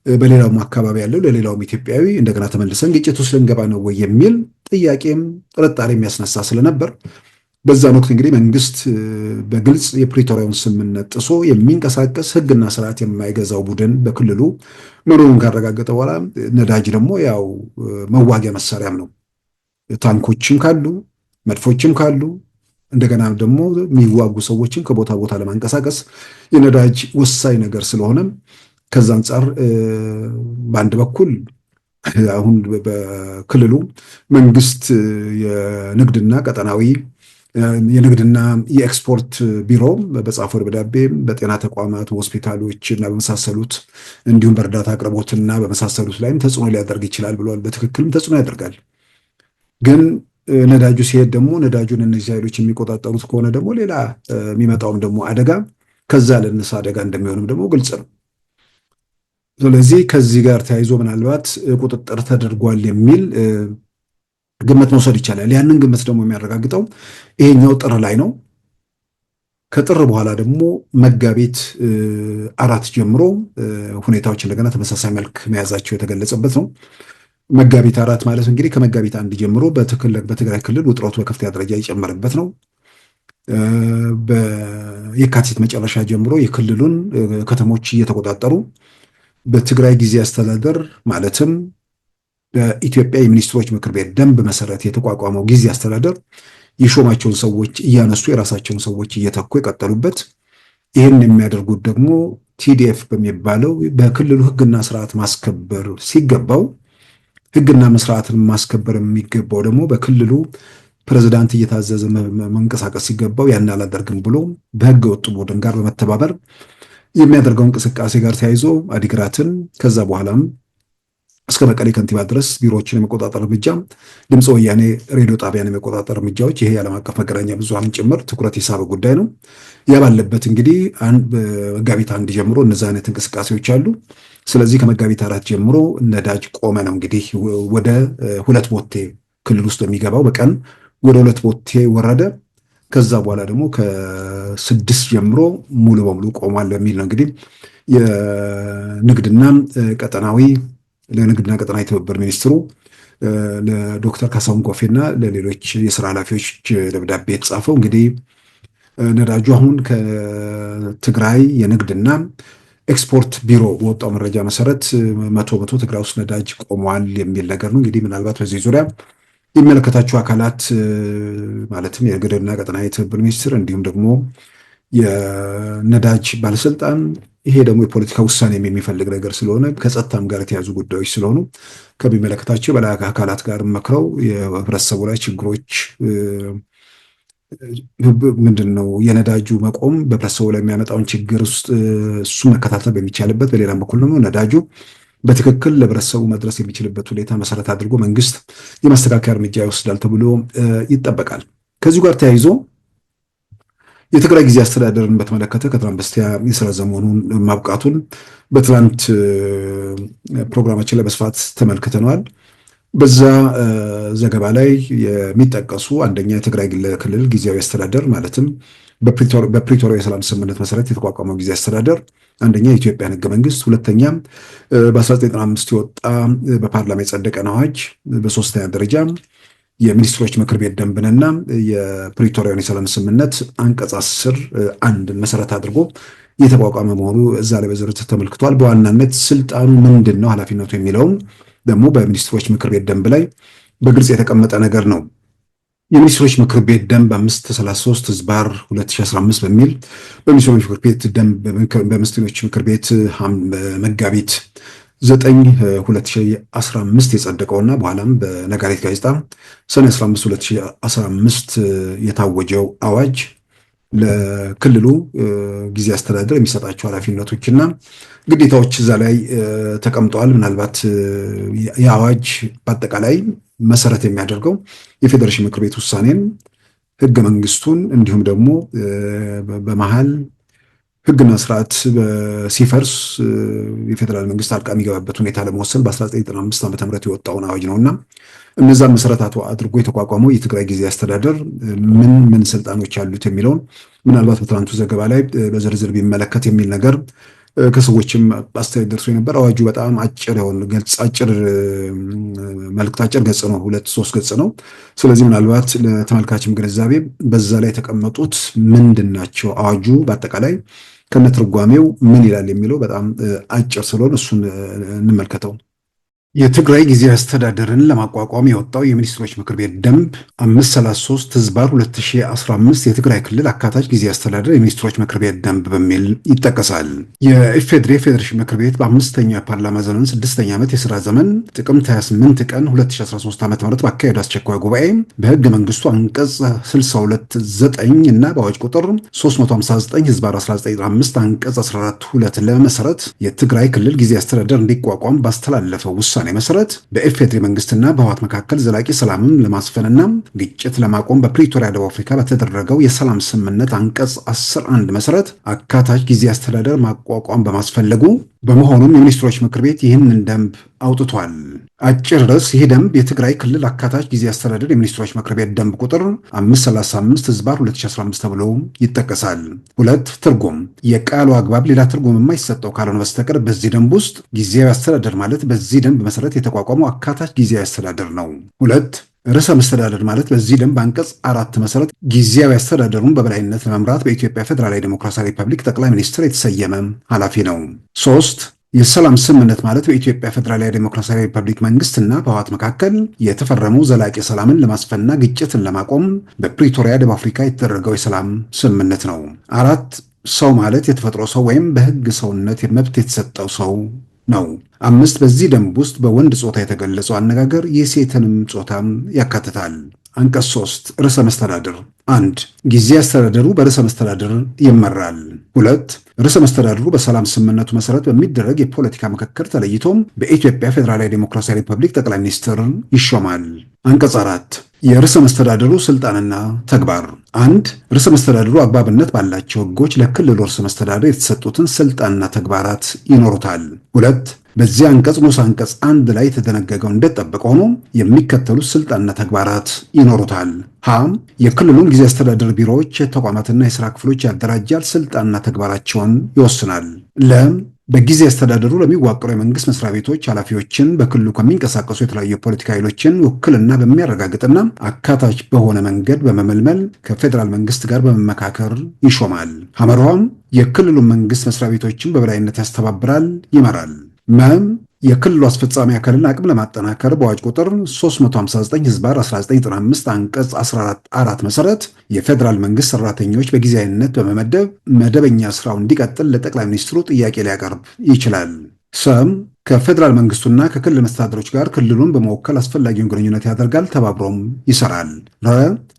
በሌላውም አካባቢ ያለው ለሌላውም ኢትዮጵያዊ እንደገና ተመልሰን ግጭት ውስጥ ልንገባ ነው ወይ የሚል ጥያቄም ጥርጣሬ የሚያስነሳ ስለነበር በዛን ወቅት እንግዲህ መንግስት በግልጽ የፕሪቶሪያውን ስምምነት ጥሶ የሚንቀሳቀስ ህግና ስርዓት የማይገዛው ቡድን በክልሉ መኖሩን ካረጋገጠ በኋላ ነዳጅ ደግሞ ያው መዋጊያ መሳሪያም ነው። ታንኮችም ካሉ መድፎችም ካሉ እንደገና ደግሞ የሚዋጉ ሰዎችን ከቦታ ቦታ ለማንቀሳቀስ የነዳጅ ወሳኝ ነገር ስለሆነ ከዛ አንጻር በአንድ በኩል አሁን በክልሉ መንግስት የንግድና ቀጠናዊ የንግድና የኤክስፖርት ቢሮ በጻፈው ደብዳቤ በጤና ተቋማት፣ ሆስፒታሎች እና በመሳሰሉት እንዲሁም በእርዳታ አቅርቦትና በመሳሰሉት ላይም ተጽዕኖ ሊያደርግ ይችላል ብለዋል። በትክክልም ተጽዕኖ ያደርጋል። ግን ነዳጁ ሲሄድ ደግሞ ነዳጁን እነዚህ ኃይሎች የሚቆጣጠሩት ከሆነ ደግሞ ሌላ የሚመጣውም ደግሞ አደጋ ከዛ ለነሳ አደጋ እንደሚሆንም ደግሞ ግልጽ ነው። ስለዚህ ከዚህ ጋር ተያይዞ ምናልባት ቁጥጥር ተደርጓል የሚል ግምት መውሰድ ይቻላል። ያንን ግምት ደግሞ የሚያረጋግጠው ይሄኛው ጥር ላይ ነው። ከጥር በኋላ ደግሞ መጋቢት 4 ጀምሮ ሁኔታዎች እንደገና ተመሳሳይ መልክ መያዛቸው የተገለጸበት ነው። መጋቢት 4 ማለት እንግዲህ ከመጋቢት 1 ጀምሮ በትግራይ ክልል ውጥረቱ በከፍተኛ ደረጃ የጨመረበት ነው። በየካቲት መጨረሻ ጀምሮ የክልሉን ከተሞች እየተቆጣጠሩ በትግራይ ጊዜ አስተዳደር ማለትም በኢትዮጵያ የሚኒስትሮች ምክር ቤት ደንብ መሰረት የተቋቋመው ጊዜ አስተዳደር የሾማቸውን ሰዎች እያነሱ የራሳቸውን ሰዎች እየተኩ የቀጠሉበት፣ ይህን የሚያደርጉት ደግሞ ቲዲኤፍ በሚባለው በክልሉ ሕግና ስርዓት ማስከበር ሲገባው ሕግና ስርዓትን ማስከበር የሚገባው ደግሞ በክልሉ ፕሬዝዳንት እየታዘዘ መንቀሳቀስ ሲገባው ያን አላደርግም ብሎ በሕገ ወጡ ቡድን ጋር በመተባበር የሚያደርገው እንቅስቃሴ ጋር ተያይዞ አዲግራትን ከዛ በኋላም እስከ መቀሌ ከንቲባ ድረስ ቢሮዎችን የመቆጣጠር እርምጃ፣ ድምፀ ወያኔ ሬዲዮ ጣቢያን የመቆጣጠር እርምጃዎች፣ ይሄ የዓለም አቀፍ መገናኛ ብዙሃን ጭምር ትኩረት የሳበ ጉዳይ ነው። ያ ባለበት እንግዲህ መጋቢት 1 ጀምሮ እነዚህ አይነት እንቅስቃሴዎች አሉ። ስለዚህ ከመጋቢት 4 ጀምሮ ነዳጅ ቆመ ነው እንግዲህ ወደ 2 ቦቴ ክልል ውስጥ የሚገባው በቀን ወደ 2 ቦቴ ወረደ። ከዛ በኋላ ደግሞ ከ6 ጀምሮ ሙሉ በሙሉ ቆሟል በሚል ነው እንግዲህ የንግድና ቀጠናዊ ትብብር ሚኒስትሩ ለዶክተር ካሳሁን ጎፌና ለሌሎች የስራ ኃላፊዎች ደብዳቤ የተጻፈው። እንግዲህ ነዳጁ አሁን ከትግራይ የንግድና ኤክስፖርት ቢሮ በወጣው መረጃ መሰረት 100% ትግራይ ውስጥ ነዳጅ ቆሟል የሚል ነገር ነው። እንግዲህ ምናልባት በዚህ ዙሪያ የሚመለከታቸው አካላት ማለትም የንግድና ቀጠናዊ ትብብር ሚኒስትር እንዲሁም ደግሞ የነዳጅ ባለስልጣን፣ ይሄ ደግሞ የፖለቲካ ውሳኔ የሚፈልግ ነገር ስለሆነ ከጸጥታም ጋር የተያዙ ጉዳዮች ስለሆኑ ከሚመለከታቸው በላይ አካላት ጋር መክረው የህብረተሰቡ ላይ ችግሮች ምንድን ነው የነዳጁ መቆም በህብረተሰቡ ላይ የሚያመጣውን ችግር ውስጥ እሱ መከታተል በሚቻልበት፣ በሌላም በኩል ደግሞ ነዳጁ በትክክል ለህብረተሰቡ መድረስ የሚችልበት ሁኔታ መሰረት አድርጎ መንግስት የማስተካከያ እርምጃ ይወስዳል ተብሎ ይጠበቃል። ከዚሁ ጋር ተያይዞ የትግራይ ጊዜ አስተዳደርን በተመለከተ ከትናንት በስቲያ የስራ ዘመኑን ማብቃቱን በትናንት ፕሮግራማችን ላይ በስፋት ተመልክተነዋል። በዛ ዘገባ ላይ የሚጠቀሱ አንደኛ የትግራይ ክልል ጊዜያዊ አስተዳደር ማለትም በፕሪቶሪያ የሰላም ስምምነት መሰረት የተቋቋመው ጊዜ አስተዳደር አንደኛ የኢትዮጵያን ህገ መንግስት፣ ሁለተኛ በ1995 የወጣ በፓርላማ የጸደቀን አዋጅ፣ በሶስተኛ ደረጃ የሚኒስትሮች ምክር ቤት ደንብንና የፕሪቶሪያን የሰላም ስምምነት አንቀጽ 10 አንድን መሰረት አድርጎ የተቋቋመ መሆኑ እዛ ላይ በዝርዝር ተመልክቷል። በዋናነት ስልጣኑ ምንድን ነው፣ ኃላፊነቱ የሚለውም ደግሞ በሚኒስትሮች ምክር ቤት ደንብ ላይ በግልጽ የተቀመጠ ነገር ነው። የሚኒስትሮች ምክር ቤት ደንብ 533 ህዝባር 2015 በሚል በሚኒስትሮች ምክር ቤት ደንብ በሚኒስትሮች ምክር ቤት መጋቢት 9 2015 የጸደቀውና በኋላም በነጋሪት ጋዜጣ ሰኔ 15 2015 የታወጀው አዋጅ ለክልሉ ጊዜ አስተዳደር የሚሰጣቸው ኃላፊነቶችና ግዴታዎች እዛ ላይ ተቀምጠዋል። ምናልባት የአዋጅ በአጠቃላይ መሰረት የሚያደርገው የፌዴሬሽን ምክር ቤት ውሳኔን፣ ህገ መንግስቱን እንዲሁም ደግሞ በመሃል ህግና ስርዓት ሲፈርስ የፌዴራል መንግስት ጣልቃ የሚገባበት ሁኔታ ለመወሰን በ1995 ዓ.ም የወጣውን አዋጅ ነውና እነዛን መሰረት አድርጎ የተቋቋመው የትግራይ ጊዜ አስተዳደር ምን ስልጣኖች አሉት የሚለውን ምናልባት በትናንቱ ዘገባ ላይ በዝርዝር ቢመለከት የሚል ነገር ከሰዎችም አስተያየት ደርሶ ነበር። አዋጁ በጣም አጭር ገጽ ነው፣ 2-3 ገጽ ነው። ስለዚህ ምናልባት ለተመልካችም ግንዛቤ በዛ ላይ የተቀመጡት ምንድን ናቸው፣ አዋጁ በአጠቃላይ ከነትርጓሜው ምን ይላል የሚለው በጣም አጭር ስለሆነ እሱን እንመልከተው። የትግራይ ጊዜ አስተዳደርን ለማቋቋም የወጣው የሚኒስትሮች ምክር ቤት ደንብ 533 ህዝባር 2015 የትግራይ ክልል አካታች ጊዜ አስተዳደር የሚኒስትሮች ምክር ቤት ደንብ በሚል ይጠቀሳል። የኢፌዴሪ ፌዴሬሽን ምክር ቤት በ5ኛው የፓርላማ ዘመን 6ኛ ዓመት የሥራ ዘመን ጥቅምት 28 ቀን 2013 ዓ.ም ባካሄዱ አስቸኳይ ጉባኤ በህገ መንግስቱ አንቀጽ 62(9) እና በአዋጅ ቁጥር 359 ህዝባር 1995 አንቀጽ 14(2) ለመሰረት የትግራይ ክልል ጊዜ አስተዳደር እንዲቋቋም ባስተላለፈው ውሳኔ መሰረት በኢፌዴሪ መንግስትና በህወሓት መካከል ዘላቂ ሰላምን ለማስፈንና ግጭት ለማቆም በፕሪቶሪያ ደቡብ አፍሪካ በተደረገው የሰላም ስምምነት አንቀጽ 11 መሰረት አካታች ጊዜ አስተዳደር ማቋቋም በማስፈለጉ በመሆኑም የሚኒስትሮች ምክር ቤት ይህንን ደንብ አውጥቷል። አጭር ርዕስ። ይህ ደንብ የትግራይ ክልል አካታች ጊዜ አስተዳደር የሚኒስትሮች ምክር ቤት ደንብ ቁጥር 535 ህዝባር 2015 ተብሎ ይጠቀሳል። 2. ትርጉም። የቃሉ አግባብ ሌላ ትርጉም የማይሰጠው ካልሆነ በስተቀር በዚህ ደንብ ውስጥ ጊዜያዊ አስተዳደር ማለት በዚህ ደንብ መሰረት የተቋቋመው አካታች ጊዜያዊ አስተዳደር ነው። 2. ርዕሰ መስተዳድር ማለት በዚህ ደንብ አንቀጽ 4 መሰረት ጊዜያዊ አስተዳደሩን በበላይነት ለመምራት በኢትዮጵያ ፌዴራላዊ ዴሞክራሲያዊ ሪፐብሊክ ጠቅላይ ሚኒስትር የተሰየመ ኃላፊ ነው። 3 የሰላም ስምምነት ማለት በኢትዮጵያ ፌዴራላዊ ዴሞክራሲያዊ ሪፐብሊክ መንግስትና በህወሓት መካከል የተፈረሙ ዘላቂ ሰላምን ለማስፈንና ግጭትን ለማቆም በፕሪቶሪያ ደቡብ አፍሪካ የተደረገው የሰላም ስምምነት ነው። 4 ሰው ማለት የተፈጥሮ ሰው ወይም በህግ ሰውነት መብት የተሰጠው ሰው ነው። 5 በዚህ ደንብ ውስጥ በወንድ ጾታ የተገለጸው አነጋገር የሴትንም ጾታም ያካትታል። አንቀጽ 3 ርዕሰ መስተዳድር 1 ጊዜ አስተዳደሩ በርዕሰ መስተዳድር ይመራል። 2 ርዕሰ መስተዳድሩ በሰላም ስምምነቱ መሰረት በሚደረግ የፖለቲካ ምክክር ተለይቶም በኢትዮጵያ ፌዴራላዊ ዴሞክራሲያዊ ሪፐብሊክ ጠቅላይ ሚኒስትር ይሾማል። አንቀጽ 4 የርዕሰ መስተዳድሩ ስልጣንና ተግባር 1 ርዕሰ መስተዳድሩ አግባብነት ባላቸው ህጎች ለክልሉ ርዕሰ መስተዳድር የተሰጡትን ስልጣንና ተግባራት ይኖሩታል። 2 በዚህ አንቀጽ ንዑስ አንቀጽ 1 ላይ የተደነገገው እንደተጠበቀ ሆኖ የሚከተሉት ስልጣንና ተግባራት ይኖሩታል። ሀ የክልሉን ጊዜ አስተዳደር ቢሮዎች፣ ተቋማትና የሥራ ክፍሎች ያደራጃል፣ ስልጣንና ተግባራቸውን ይወስናል። ለ በጊዜ አስተዳደሩ ለሚዋቀሩ የመንግስት መስሪያ ቤቶች ኃላፊዎችን በክልሉ ከሚንቀሳቀሱ የተለያዩ የፖለቲካ ኃይሎችን ውክልና በሚያረጋግጥና አካታች በሆነ መንገድ በመመልመል ከፌዴራል መንግስት ጋር በመመካከር ይሾማል። ሐመርኋም የክልሉ መንግስት መስሪያ ቤቶችን በበላይነት ያስተባብራል፣ ይመራል። መም የክልሉ አስፈጻሚ አካልን አቅም ለማጠናከር በአዋጅ ቁጥር 359 ህዝባር 1995 አንቀጽ 14 መሰረት የፌዴራል መንግስት ሰራተኞች በጊዜያዊነት በመመደብ መደበኛ ስራው እንዲቀጥል ለጠቅላይ ሚኒስትሩ ጥያቄ ሊያቀርብ ይችላል። ሰም ከፌዴራል መንግስቱና ከክልል መስተዳድሮች ጋር ክልሉን በመወከል አስፈላጊውን ግንኙነት ያደርጋል፣ ተባብሮም ይሰራል። ረ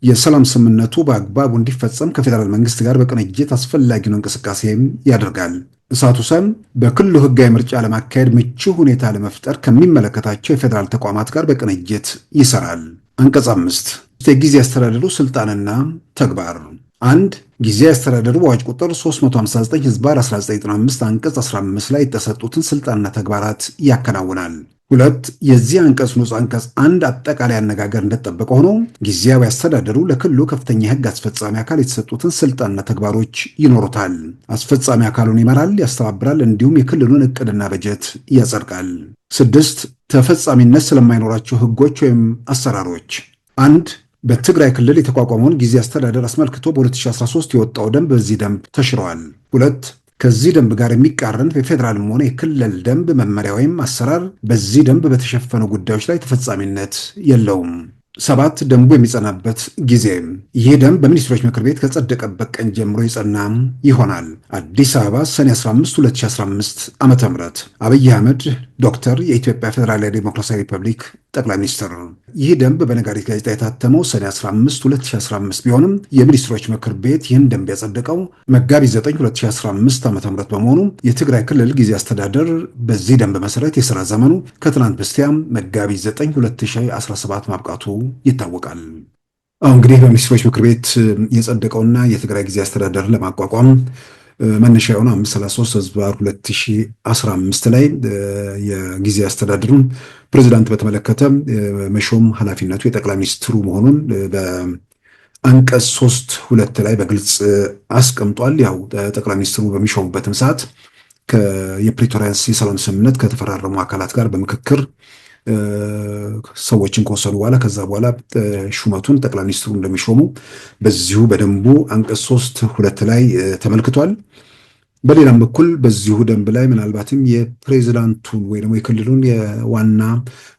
የሰላም ስምምነቱ በአግባቡ እንዲፈጸም ከፌዴራል መንግስት ጋር በቅንጅት አስፈላጊውን እንቅስቃሴም ያደርጋል። እሳቱ ሰም በክልሉ ህጋዊ ምርጫ ለማካሄድ ምቹ ሁኔታ ለመፍጠር ከሚመለከታቸው የፌዴራል ተቋማት ጋር በቅንጅት ይሰራል። አንቀጽ 5 የጊዜ አስተዳደሩ ስልጣንና ተግባር 1 ጊዜ አስተዳደሩ በአዋጅ ቁጥር 359 ህዝባር 1995 አንቀጽ 15 ላይ የተሰጡትን ስልጣንና ተግባራት ያከናውናል። 2 የዚህ አንቀጽ ንዑስ አንቀጽ 1 አጠቃላይ አነጋገር እንደተጠበቀ ሆኖ ጊዜያዊ አስተዳደሩ ለክልሉ ከፍተኛ የህግ አስፈጻሚ አካል የተሰጡትን ስልጣንና ተግባሮች ይኖሩታል። አስፈጻሚ አካሉን ይመራል፣ ያስተባብራል፣ እንዲሁም የክልሉን እቅድና በጀት ያጸድቃል። 6 ተፈጻሚነት ስለማይኖራቸው ህጎች ወይም አሰራሮች 1 በትግራይ ክልል የተቋቋመውን ጊዜ አስተዳደር አስመልክቶ በ2013 የወጣው ደንብ በዚህ ደንብ ተሽረዋል። 2 ከዚህ ደንብ ጋር የሚቃረን የፌዴራልም ሆነ የክልል ደንብ፣ መመሪያ ወይም አሰራር በዚህ ደንብ በተሸፈኑ ጉዳዮች ላይ ተፈጻሚነት የለውም። 7 ደንቡ የሚጸናበት ጊዜ ይህ ደንብ በሚኒስትሮች ምክር ቤት ከጸደቀበት ቀን ጀምሮ የጸና ይሆናል። አዲስ አበባ ሰኔ 15 2015 ዓ.ም አብይ አህመድ ዶክተር የኢትዮጵያ ፌዴራላዊ ዴሞክራሲያዊ ሪፐብሊክ ጠቅላይ ሚኒስትር። ይህ ደንብ በነጋሪት ጋዜጣ የታተመው ሰኔ 15 2015 ቢሆንም የሚኒስትሮች ምክር ቤት ይህን ደንብ ያጸደቀው መጋቢት 9 2015 ዓ.ም በመሆኑ የትግራይ ክልል ጊዜ አስተዳደር በዚህ ደንብ መሰረት የሥራ ዘመኑ ከትናንት በስቲያም መጋቢት 9 2017 ማብቃቱ ይታወቃል። አሁን እንግዲህ በሚኒስትሮች ምክር ቤት የጸደቀውና የትግራይ ጊዜ አስተዳደር ለማቋቋም መነሻ የሆነ 533 ህዝባር 2015 ላይ የጊዜ አስተዳደሩን ፕሬዚዳንት በተመለከተ መሾም ኃላፊነቱ የጠቅላይ ሚኒስትሩ መሆኑን በአንቀጽ 3(2) ላይ በግልጽ አስቀምጧል። ያው ጠቅላይ ሚኒስትሩ በሚሾሙበትም ሰዓት የፕሪቶሪያ የሰላም ስምምነት ከተፈራረሙ አካላት ጋር በምክክር ሰዎችን ከወሰኑ በኋላ ከዛ በኋላ ሹመቱን ጠቅላይ ሚኒስትሩ እንደሚሾሙ በዚሁ በደንቡ አንቀጽ 3(2) ላይ ተመልክቷል። በሌላም በኩል በዚሁ ደንብ ላይ ምናልባትም የፕሬዝዳንቱን ወይ ደግሞ የክልሉን የዋና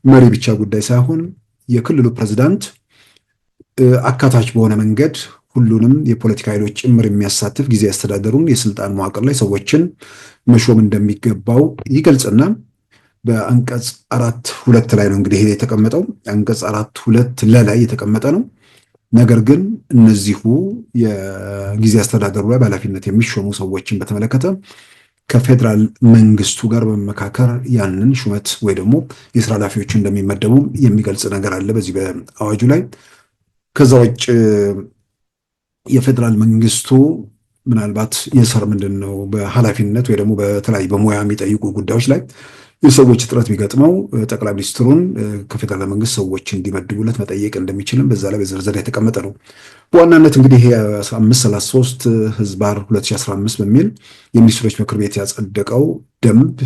መሪ ብቻ ጉዳይ ሳይሆን የክልሉ ፕሬዝዳንት አካታች በሆነ መንገድ ሁሉንም የፖለቲካ ኃይሎች ጭምር የሚያሳትፍ ጊዜ አስተዳደሩን የስልጣን መዋቅር ላይ ሰዎችን መሾም እንደሚገባው ይገልጽና በአንቀጽ 4(2) ላይ ነው እንግዲህ የተቀመጠው። አንቀጽ 4(2) ላይ የተቀመጠ ነው። ነገር ግን እነዚሁ የጊዜ አስተዳደሩ ላይ በኃላፊነት የሚሾሙ ሰዎችን በተመለከተ ከፌዴራል መንግስቱ ጋር በመመካከር ያንን ሹመት ወይ ደግሞ የስራ ኃላፊዎች እንደሚመደቡ የሚገልጽ ነገር አለ በዚህ በአዋጁ ላይ። ከዛ ውጭ የፌዴራል መንግስቱ ምናልባት የሰር ምንድን ነው በኃላፊነት ወይ ደግሞ በተለያዩ በሙያ የሚጠይቁ ጉዳዮች ላይ የሰዎች እጥረት ቢገጥመው ጠቅላይ ሚኒስትሩን ከፌዴራል መንግስት ሰዎች እንዲመድቡለት መጠየቅ እንደሚችልም በዛ ላይ በዝርዝር የተቀመጠ ነው። በዋናነት እንግዲህ 533 ህዝባር 2015 በሚል የሚኒስትሮች ምክር ቤት ያጸደቀው ደንብ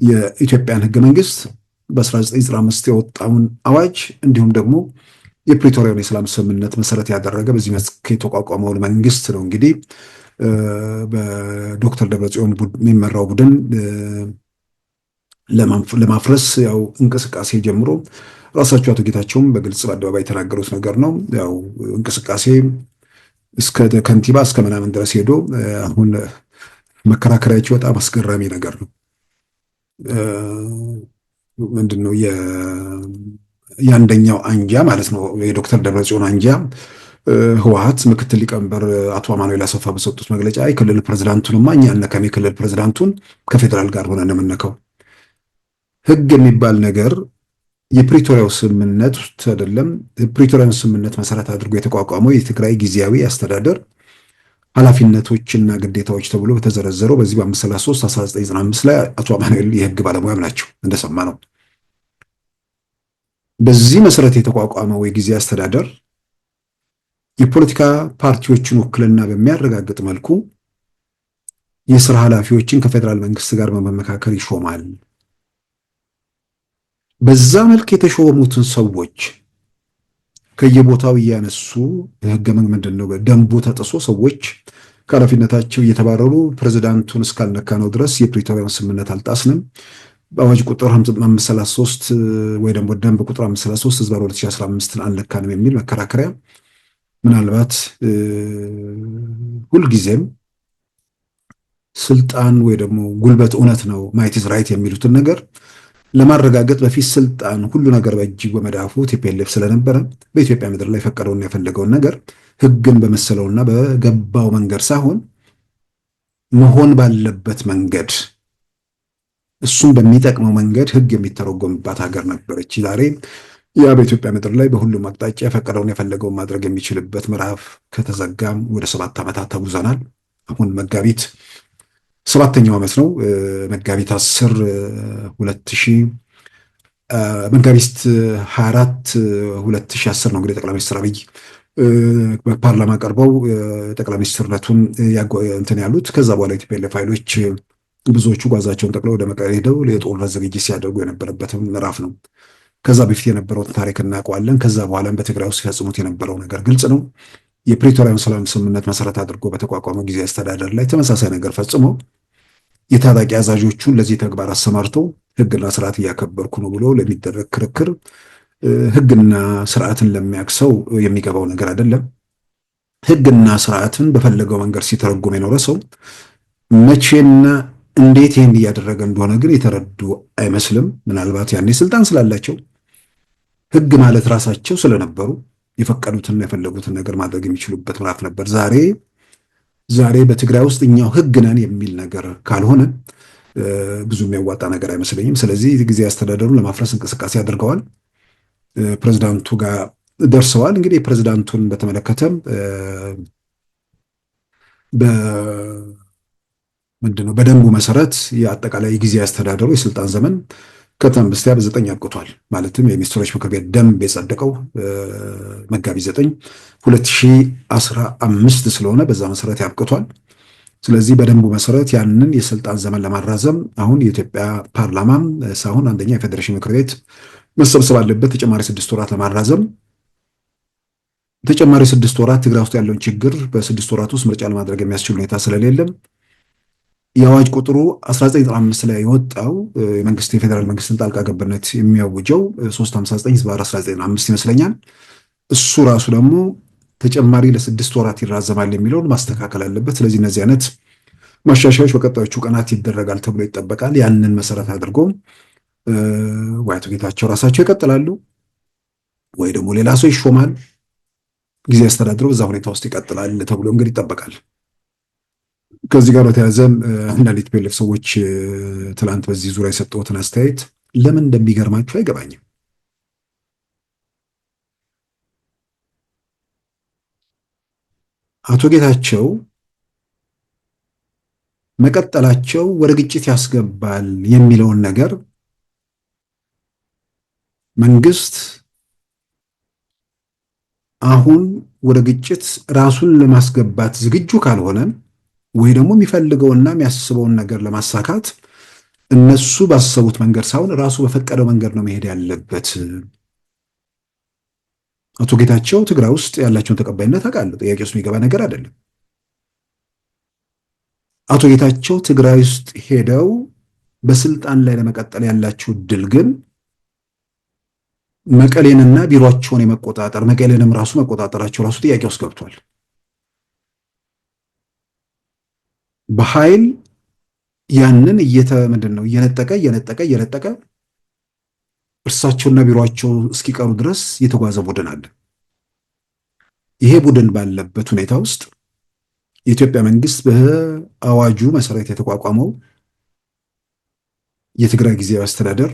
የኢትዮጵያን ህገ መንግስት በ1995 የወጣውን አዋጅ እንዲሁም ደግሞ የፕሪቶሪያውን የሰላም ስምምነት መሰረት ያደረገ በዚህ መስክ የተቋቋመውን መንግስት ነው እንግዲህ በዶክተር ደብረጽዮን የሚመራው ቡድን ለማፍረስ ያው እንቅስቃሴ ጀምሮ ራሳቸው አቶ ጌታቸውም በግልጽ በአደባባይ የተናገሩት ነገር ነው። ያው እንቅስቃሴ እስከ ከንቲባ እስከ ምናምን ድረስ ሄዶ አሁን መከራከሪያቸው በጣም አስገራሚ ነገር ነው። ምንድነው የአንደኛው አንጃ ማለት ነው የዶክተር ደብረጽዮን አንጃ ህወሓት ምክትል ሊቀመንበር አቶ አማኑኤል አሰፋ በሰጡት መግለጫ የክልል ፕሬዝዳንቱንማ እኛ አነካም፣ የክልል ፕሬዝዳንቱን ከፌዴራል ጋር ሆነን የምነካው ህግ የሚባል ነገር የፕሪቶሪያው ስምምነት ውስጥ አይደለም። የፕሪቶሪያውን ስምምነት መሰረት አድርጎ የተቋቋመው የትግራይ ጊዜያዊ አስተዳደር ኃላፊነቶችና ግዴታዎች ተብሎ በተዘረዘረው በዚህ በ533 1995 ላይ አቶ አማኑኤል የህግ ባለሙያም ናቸው እንደሰማ ነው። በዚህ መሰረት የተቋቋመው የጊዜ አስተዳደር የፖለቲካ ፓርቲዎችን ውክልና በሚያረጋግጥ መልኩ የስራ ኃላፊዎችን ከፌዴራል መንግስት ጋር በመመካከር ይሾማል። በዛ መልክ የተሾሙትን ሰዎች ከየቦታው እያነሱ ህገ መንግስት ነው ደንቡ ተጥሶ ሰዎች ከኃላፊነታቸው እየተባረሩ ፕሬዝዳንቱን እስካልነካ ነው ድረስ የፕሪቶሪያን ስምምነት አልጣስንም፣ በአዋጅ ቁጥር 533 ወይ ደግሞ ደንብ ቁጥር 533 ህዝብ 2015 አልነካንም የሚል መከራከሪያ ምናልባት ሁልጊዜም ስልጣን ወይ ደግሞ ጉልበት እውነት ነው ማይት ኢዝ ራይት የሚሉትን ነገር ለማረጋገጥ በፊት ስልጣን ሁሉ ነገር በእጅግ በመዳፉ ቲፒኤልኤፍ ስለነበረ በኢትዮጵያ ምድር ላይ ፈቀደውና የፈለገውን ነገር ህግን በመሰለውና በገባው መንገድ ሳይሆን መሆን ባለበት መንገድ እሱም በሚጠቅመው መንገድ ህግ የሚተረጎምባት ሀገር ነበረች። ዛሬ ያ በኢትዮጵያ ምድር ላይ በሁሉም አቅጣጫ የፈቀደውን የፈለገውን ማድረግ የሚችልበት ምዕራፍ ከተዘጋም ወደ 7 ዓመታት ተጉዘናል። አሁን መጋቢት 7ኛው ዓመት ነው። መጋቢት 10 2000 መጋቢት 24 2010 ነው እንግዲህ ጠቅላይ ሚኒስትር አብይ በፓርላማ ቀርበው ጠቅላይ ሚኒስትርነቱን እንትን ያሉት። ከዛ በኋላ የቲፒኤልኤፍ ኃይሎች ብዙዎቹ ጓዛቸውን ጠቅለው ወደ መቀሌ ሄደው የጦርነት ዝግጅት ሲያደርጉ የነበረበት ምዕራፍ ነው። ከዛ በፊት የነበረውን ታሪክ እናውቀዋለን። ከዛ በኋላም በትግራይ ውስጥ ሲፈጽሙት የነበረው ነገር ግልጽ ነው። የፕሪቶሪያን ሰላም ስምምነት መሰረት አድርጎ በተቋቋመው ጊዜ አስተዳደር ላይ ተመሳሳይ ነገር ፈጽሞ የታጣቂ አዛዦቹን ለዚህ ተግባር አሰማርተው ህግና ስርዓት እያከበርኩ ነው ብሎ ለሚደረግ ክርክር ህግና ስርዓትን ለሚያክሰው የሚገባው ነገር አይደለም። ህግና ስርዓትን በፈለገው መንገድ ሲተረጉም የኖረ ሰው መቼና እንዴት ይህን እያደረገ እንደሆነ ግን የተረዱ አይመስልም። ምናልባት ያኔ ስልጣን ስላላቸው ህግ ማለት ራሳቸው ስለነበሩ የፈቀዱትና የፈለጉትን ነገር ማድረግ የሚችሉበት ምዕራፍ ነበር። ዛሬ በትግራይ ውስጥ እኛው ህግ ነን የሚል ነገር ካልሆነ ብዙ የሚያዋጣ ነገር አይመስለኝም። ስለዚህ ጊዜ አስተዳደሩን ለማፍረስ እንቅስቃሴ አድርገዋል። ፕሬዝዳንቱ ጋር ደርሰዋል። እንግዲህ ፕሬዝዳንቱን በተመለከተም ምንድነው በደንቡ መሰረት የአጠቃላይ ጊዜ አስተዳደሩ የስልጣን ዘመን ከትናንት በስቲያ በ9 አብቅቷል። ማለትም የሚኒስትሮች ምክር ቤት ደንብ የጸደቀው መጋቢት 9 2015 ስለሆነ በዛ መሰረት ያብቅቷል። ስለዚህ በደንቡ መሰረት ያንን የስልጣን ዘመን ለማራዘም አሁን የኢትዮጵያ ፓርላማም ሳይሆን አንደኛ የፌዴሬሽን ምክር ቤት መሰብሰብ አለበት። ተጨማሪ 6 ወራት ለማራዘም ተጨማሪ 6 ወራት ትግራይ ውስጥ ያለውን ችግር በ6 ወራት ውስጥ ምርጫ ለማድረግ የሚያስችል ሁኔታ ስለሌለም የአዋጅ ቁጥሩ 1995 ላይ የወጣው የመንግስት የፌዴራል መንግስትን ጣልቃ ገብነት የሚያውጀው 359/1995 ይመስለኛል። እሱ ራሱ ደግሞ ተጨማሪ ለ6 ወራት ይራዘማል የሚለውን ማስተካከል አለበት። ስለዚህ እነዚህ አይነት ማሻሻያዎች በቀጣዮቹ ቀናት ይደረጋል ተብሎ ይጠበቃል። ያንን መሰረት አድርጎ ወይ አቶ ጌታቸው ራሳቸው ይቀጥላሉ ወይ ደግሞ ሌላ ሰው ይሾማል። ጊዜ አስተዳድሮ በዛ ሁኔታ ውስጥ ይቀጥላል ተብሎ እንግዲህ ይጠበቃል። ከዚህ ጋር በተያያዘ አንዳንድ የቲፒኤልኤፍ ሰዎች ትላንት በዚህ ዙሪያ የሰጠሁትን አስተያየት ለምን እንደሚገርማቸው አይገባኝም። አቶ ጌታቸው መቀጠላቸው ወደ ግጭት ያስገባል የሚለውን ነገር መንግስት አሁን ወደ ግጭት ራሱን ለማስገባት ዝግጁ ካልሆነ ወይ ደግሞ የሚፈልገውና የሚያስበውን ነገር ለማሳካት እነሱ ባሰቡት መንገድ ሳይሆን ራሱ በፈቀደው መንገድ ነው መሄድ ያለበት። አቶ ጌታቸው ትግራይ ውስጥ ያላቸውን ተቀባይነት አውቃለሁ። ጥያቄ ውስጥ የሚገባ ነገር አይደለም። አቶ ጌታቸው ትግራይ ውስጥ ሄደው በስልጣን ላይ ለመቀጠል ያላቸው ድል ግን መቀሌንና ቢሮአቸውን የመቆጣጠር መቀሌንም ራሱ መቆጣጠራቸው ራሱ ጥያቄ ውስጥ ገብቷል። በኃይል ያንን እየነጠቀ እርሳቸውና ቢሮአቸው እስኪቀሩ ድረስ የተጓዘ ቡድን አለ። ይሄ ቡድን ባለበት ሁኔታ ውስጥ የኢትዮጵያ መንግስት በአዋጁ መሰረት የተቋቋመው የትግራይ ጊዜያዊ አስተዳደር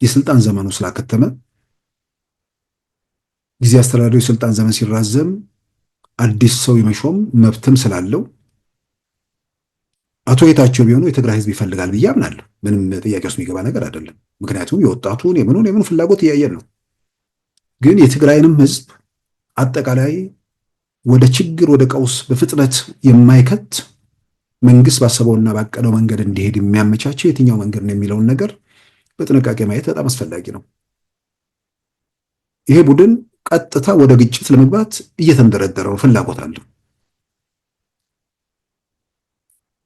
የስልጣን ዘመኑ ስላከተመ ጊዜያዊ አስተዳደሩ የስልጣን ዘመን ሲራዘም አዲስ ሰው የመሾም መብትም ስላለው አቶ ጌታቸው ቢሆኑ የትግራይ ህዝብ ይፈልጋል ብዬ አምናለሁ። ምንም ጥያቄ ውስጥ የሚገባ ነገር አይደለም። ምክንያቱም የወጣቱን የምኑን ፍላጎት እያየን ነው። ግን የትግራይንም ህዝብ አጠቃላይ ወደ ችግር ወደ ቀውስ በፍጥነት የማይከት መንግስት ባሰበውና ባቀደው መንገድ እንዲሄድ የሚያመቻቸው የትኛው መንገድ ነው የሚለውን ነገር በጥንቃቄ ማየት በጣም አስፈላጊ ነው። ይሄ ቡድን ቀጥታ ወደ ግጭት ለመግባት እየተንደረደረው ፍላጎት አለው።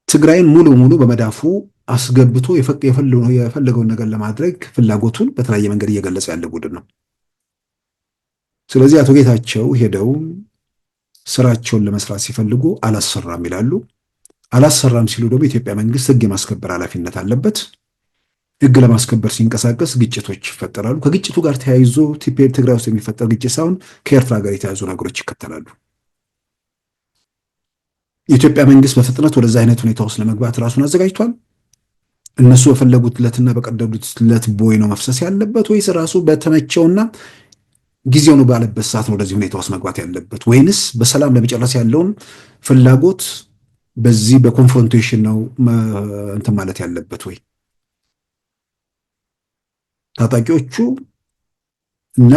ትግራይን ሙሉ ሙሉ በመዳፉ አስገብቶ የፈለገውን ነገር ለማድረግ ፍላጎቱን በተለያየ መንገድ እየገለጸ ያለ ቡድን ነው። ስለዚህ አቶ ጌታቸው ሄደው ስራቸውን ለመስራት ሲፈልጉ አላሰራም ይላሉ። አላሰራም ሲሉ ደግሞ የኢትዮጵያ መንግስት ህግ የማስከበር ኃላፊነት አለበት። ህግ ለማስከበር ሲንቀሳቀስ ግጭቶች ይፈጠራሉ። ከግጭቱ ጋር ተያይዞ ትግራይ ውስጥ የሚፈጠር ግጭት ሳይሆን ከኤርትራ ጋር የተያዙ ነገሮች ይከተላሉ። የኢትዮጵያ መንግስት በፍጥነት ወደዛ አይነት ሁኔታ ውስጥ ለመግባት ራሱን አዘጋጅቷል። እነሱ በፈለጉትለትና በቀደዱትለት ቦይ ነው መፍሰስ ያለበት ወይስ ራሱ በተመቸውና ጊዜው ነው ባለበት ሰዓት ነው ወደዚህ ሁኔታ ውስጥ መግባት ያለበት? ወይንስ በሰላም ለመጨረስ ያለውን ፍላጎት በዚህ በኮንፍሮንቴሽን ነው እንትን ማለት ያለበት? ወይ ታጣቂዎቹ እና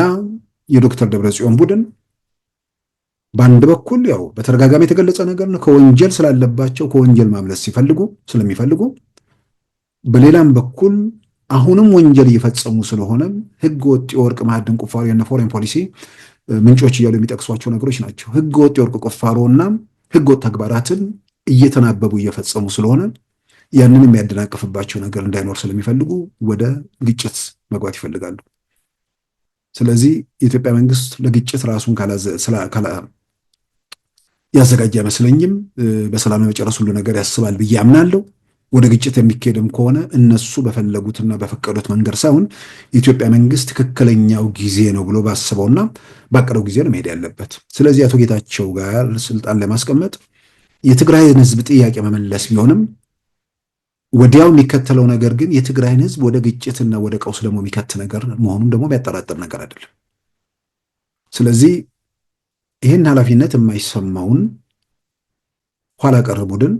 የዶክተር ደብረጽዮን ቡድን በአንድ በኩል ያው በተደጋጋሚ የተገለጸ ነገር ነው፣ ከወንጀል ስላለባቸው ከወንጀል ማምለስ ስለሚፈልጉ፣ በሌላም በኩል አሁንም ወንጀል እየፈጸሙ ስለሆነ ህገ ወጥ የወርቅ ማዕድን ቁፋሮ የነ ፎሬን ፖሊሲ ምንጮች እያሉ የሚጠቅሷቸው ነገሮች ናቸው። ህገ ወጥ የወርቅ ቁፋሮና ህገ ወጥ ተግባራትን እየተናበቡ እየፈጸሙ ስለሆነ ያንን የሚያደናቅፍባቸው ነገር እንዳይኖር ስለሚፈልጉ ወደ ግጭት መግባት ይፈልጋሉ። ስለዚህ የኢትዮጵያ መንግስት ለግጭት ራሱን ያዘጋጀ አይመስለኝም። በሰላም የመጨረስ ሁሉ ነገር ያስባል ብዬ አምናለሁ። ወደ ግጭት የሚካሄድም ከሆነ እነሱ በፈለጉትና በፈቀዱት መንገድ ሳይሆን የኢትዮጵያ መንግስት ትክክለኛው ጊዜ ነው ብሎ ባስበውና ባቀደው ጊዜ ነው መሄድ ያለበት። ስለዚህ አቶ ጌታቸው ጋር ስልጣን ለማስቀመጥ የትግራይን ህዝብ ጥያቄ መመለስ ቢሆንም ወዲያው የሚከተለው ነገር ግን የትግራይን ህዝብ ወደ ግጭትና ወደ ቀውስ ደግሞ የሚከት ነገር መሆኑን ደግሞ የሚያጠራጥር ነገር አይደለም። ስለዚህ ይህን ኃላፊነት የማይሰማውን ኋላ ቀር ቡድን